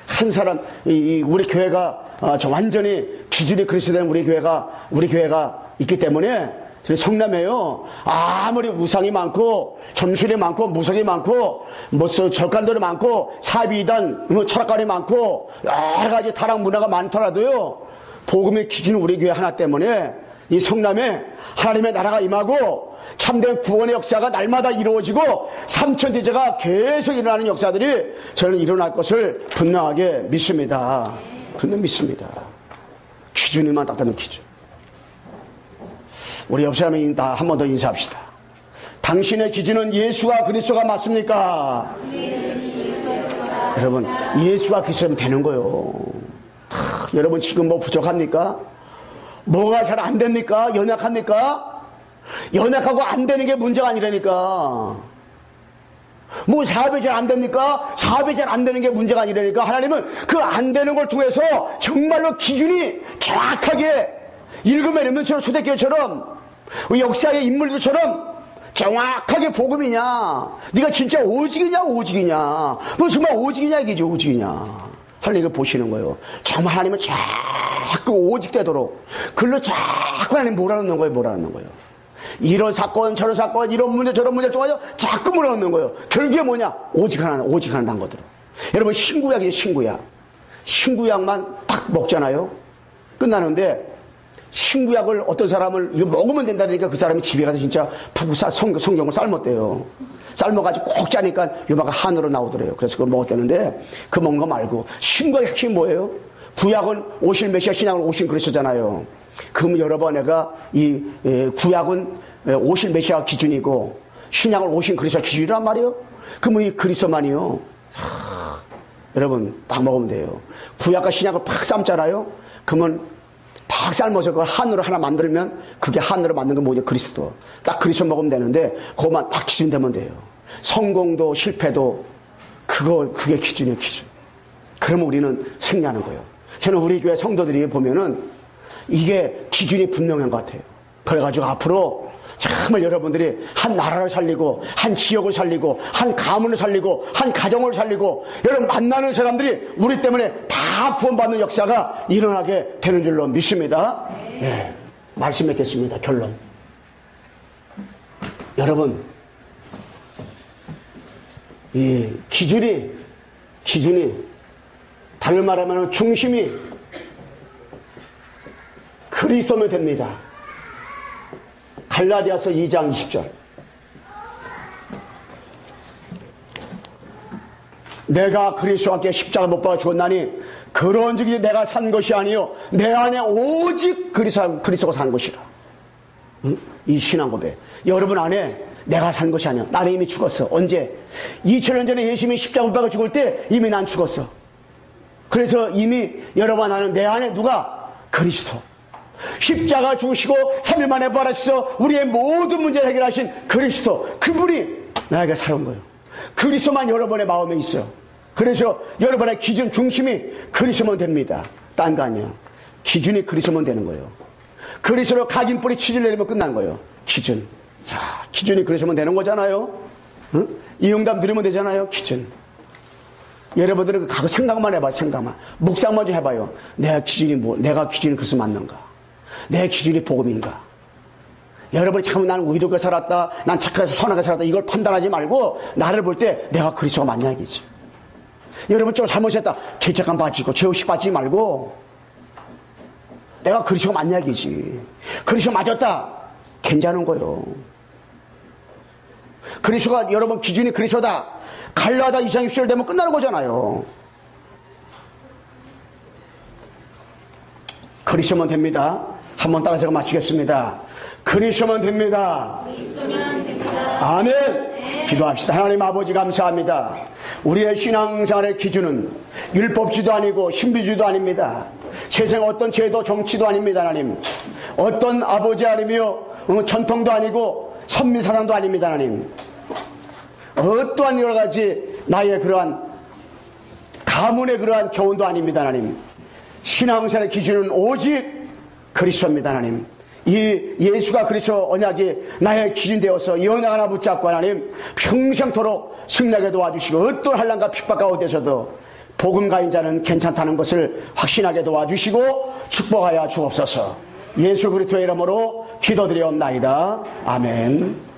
한 사람, 우리 교회가 완전히 기준이 그리스도된 우리 교회가 있기 때문에 성남에요. 아무리 우상이 많고 점술이 많고 무속이 많고 절간들이 많고 사비이단 철학관이 많고 여러 가지 타락 문화가 많더라도요. 복음의 기준 우리 교회 하나 때문에 이 성남에 하나님의 나라가 임하고 참된 구원의 역사가 날마다 이루어지고 삼천제자가 계속 일어나는 역사들이 저는 일어날 것을 분명하게 믿습니다. 분명 믿습니다. 기준이만 딱 되면 기준. 우리 옆 사람이 한 번 더 인사합시다. 당신의 기준은 예수와 그리스도가 맞습니까? 여러분, 예수와 그리스도면 되는 거예요. 여러분 지금 뭐 부족합니까? 뭐가 잘 안 됩니까? 연약합니까? 연약하고 안 되는 게 문제가 아니라니까. 뭐 사업이 잘 안 됩니까? 사업이 잘 안 되는 게 문제가 아니라니까. 하나님은 그 안 되는 걸 통해서 정말로 기준이 정확하게 읽으면 없는처럼 초대교회처럼 역사의 인물들처럼 정확하게 복음이냐, 네가 진짜 오직이냐 너 정말 오직이냐 이게지. 오직이냐 하나님 이거 보시는 거예요. 정말 하나님은 자꾸 오직되도록 글로 자꾸 하나님 몰아넣는 거예요. 이런 사건 저런 사건 이런 문제 저런 문제 통해서 자꾸 몰아넣는 거예요. 결국에 뭐냐, 오직 하나 단거들어. 여러분 신구약이에요. 신구약만 딱 먹잖아요. 끝나는데 신구약을 어떤 사람을 이거 먹으면 된다니까 그 사람이 집에 가서 진짜 푹 성경을 삶았대요. 삶아가지고 꼭 짜니까 요마가 한으로 나오더래요. 그래서 그걸 먹었다는데 그 먹는 거 말고 신구약의 핵심이 뭐예요? 구약은 오실 메시아, 신약은 오신 그리스도잖아요. 그럼 여러분 내가 이 구약은 오실 메시아 기준이고 신약은 오신 그리스도 기준이란 말이에요. 그럼 이 그리스도만이요. 여러분 딱 먹으면 돼요. 구약과 신약을 팍 삶잖아요. 그러면 팍 삶아서 그걸 한으로 하나 만들면 그게 한으로 만든 건 뭐냐, 그리스도. 딱 그리스도 먹으면 되는데 그것만 딱 기준 되면 돼요. 성공도 실패도 그게 기준이에요. 기준. 그러면 우리는 승리하는 거예요. 저는 우리 교회 성도들이 보면은 이게 기준이 분명한 것 같아요. 그래가지고 앞으로 정말 여러분들이 한 나라를 살리고 한 지역을 살리고 한 가문을 살리고 한 가정을 살리고 여러분 만나는 사람들이 우리 때문에 다 구원받는 역사가 일어나게 되는 줄로 믿습니다. 네. 말씀 맺겠습니다. 결론. 여러분 이 기준이 다른 말하면 중심이 그리스도면 됩니다. 갈라디아서 2장 20절. 내가 그리스도와 함께 십자가 못 박아 죽었나니 그런즉 내가 산 것이 아니요 내 안에 오직 그리스도가 산 것이라. 이 신앙 고백. 여러분 안에 내가 산 것이 아니야. 나는 이미 죽었어. 언제? 2000년 전에 예수님이 십자가 못 박아 죽을 때 이미 난 죽었어. 그래서 이미 여러분 나는 내 안에 누가? 그리스도. 십자가 죽으시고 3일 만에 부활하셔서 우리의 모든 문제를 해결하신 그리스도, 그분이 나에게 살아온 거예요. 그리스도만 여러분의 마음에 있어요. 그래서 여러분의 기준 중심이 그리스도면 됩니다. 딴 거 아니야. 기준이 그리스도면 되는 거예요. 그리스도로 각인뿌리 치질 내리면 끝난 거예요. 기준. 자, 기준이 그리스도면 되는 거잖아요. 응? 이 응답 누리면 되잖아요. 기준. 여러분들은 가고 생각만 해봐. 생각만. 묵상만 좀 해봐요. 내가 기준이 내가 기준이 그리스도 맞는가? 내 기준이 복음인가? 여러분이 참 나는 의롭게 살았다, 난 착하게 선하게 살았다, 이걸 판단하지 말고 나를 볼 때 내가 그리스도가 맞냐 이거지. 여러분 좀 잘못했다, 죄책감 빠지고 죄의식 빠지지 말고 내가 그리스도가 맞냐 이거지. 그리스도 맞았다, 괜찮은 거예요. 그리스도가 여러분 기준이 그리스도다, 갈라다 2장 6절 되면 끝나는 거잖아요. 그리스도면 됩니다. 한번 따라서 마치겠습니다. 그리스도면 됩니다. 아멘. 네. 기도합시다. 하나님 아버지 감사합니다. 우리의 신앙생활의 기준은 율법주도 아니고 신비주의도 아닙니다. 세상 어떤 제도 정치도 아닙니다. 하나님 어떤 아버지 아니며 전통도 아니고 선민사상도 아닙니다. 하나님 어떠한 여러 가지 나의 그러한 가문의 그러한 교훈도 아닙니다. 하나님 신앙생활의 기준은 오직 그리스도입니다. 하나님 이 예수가 그리스도 언약이 나의 기준 되어서 이 언약 하나 붙잡고 하나님 평생토록 승리하게 도와주시고 어떤 환난과 핍박 가운데서도 복음 가진 자는 괜찮다는 것을 확신하게 도와주시고 축복하여 주옵소서. 예수 그리스도의 이름으로 기도드리옵나이다. 아멘.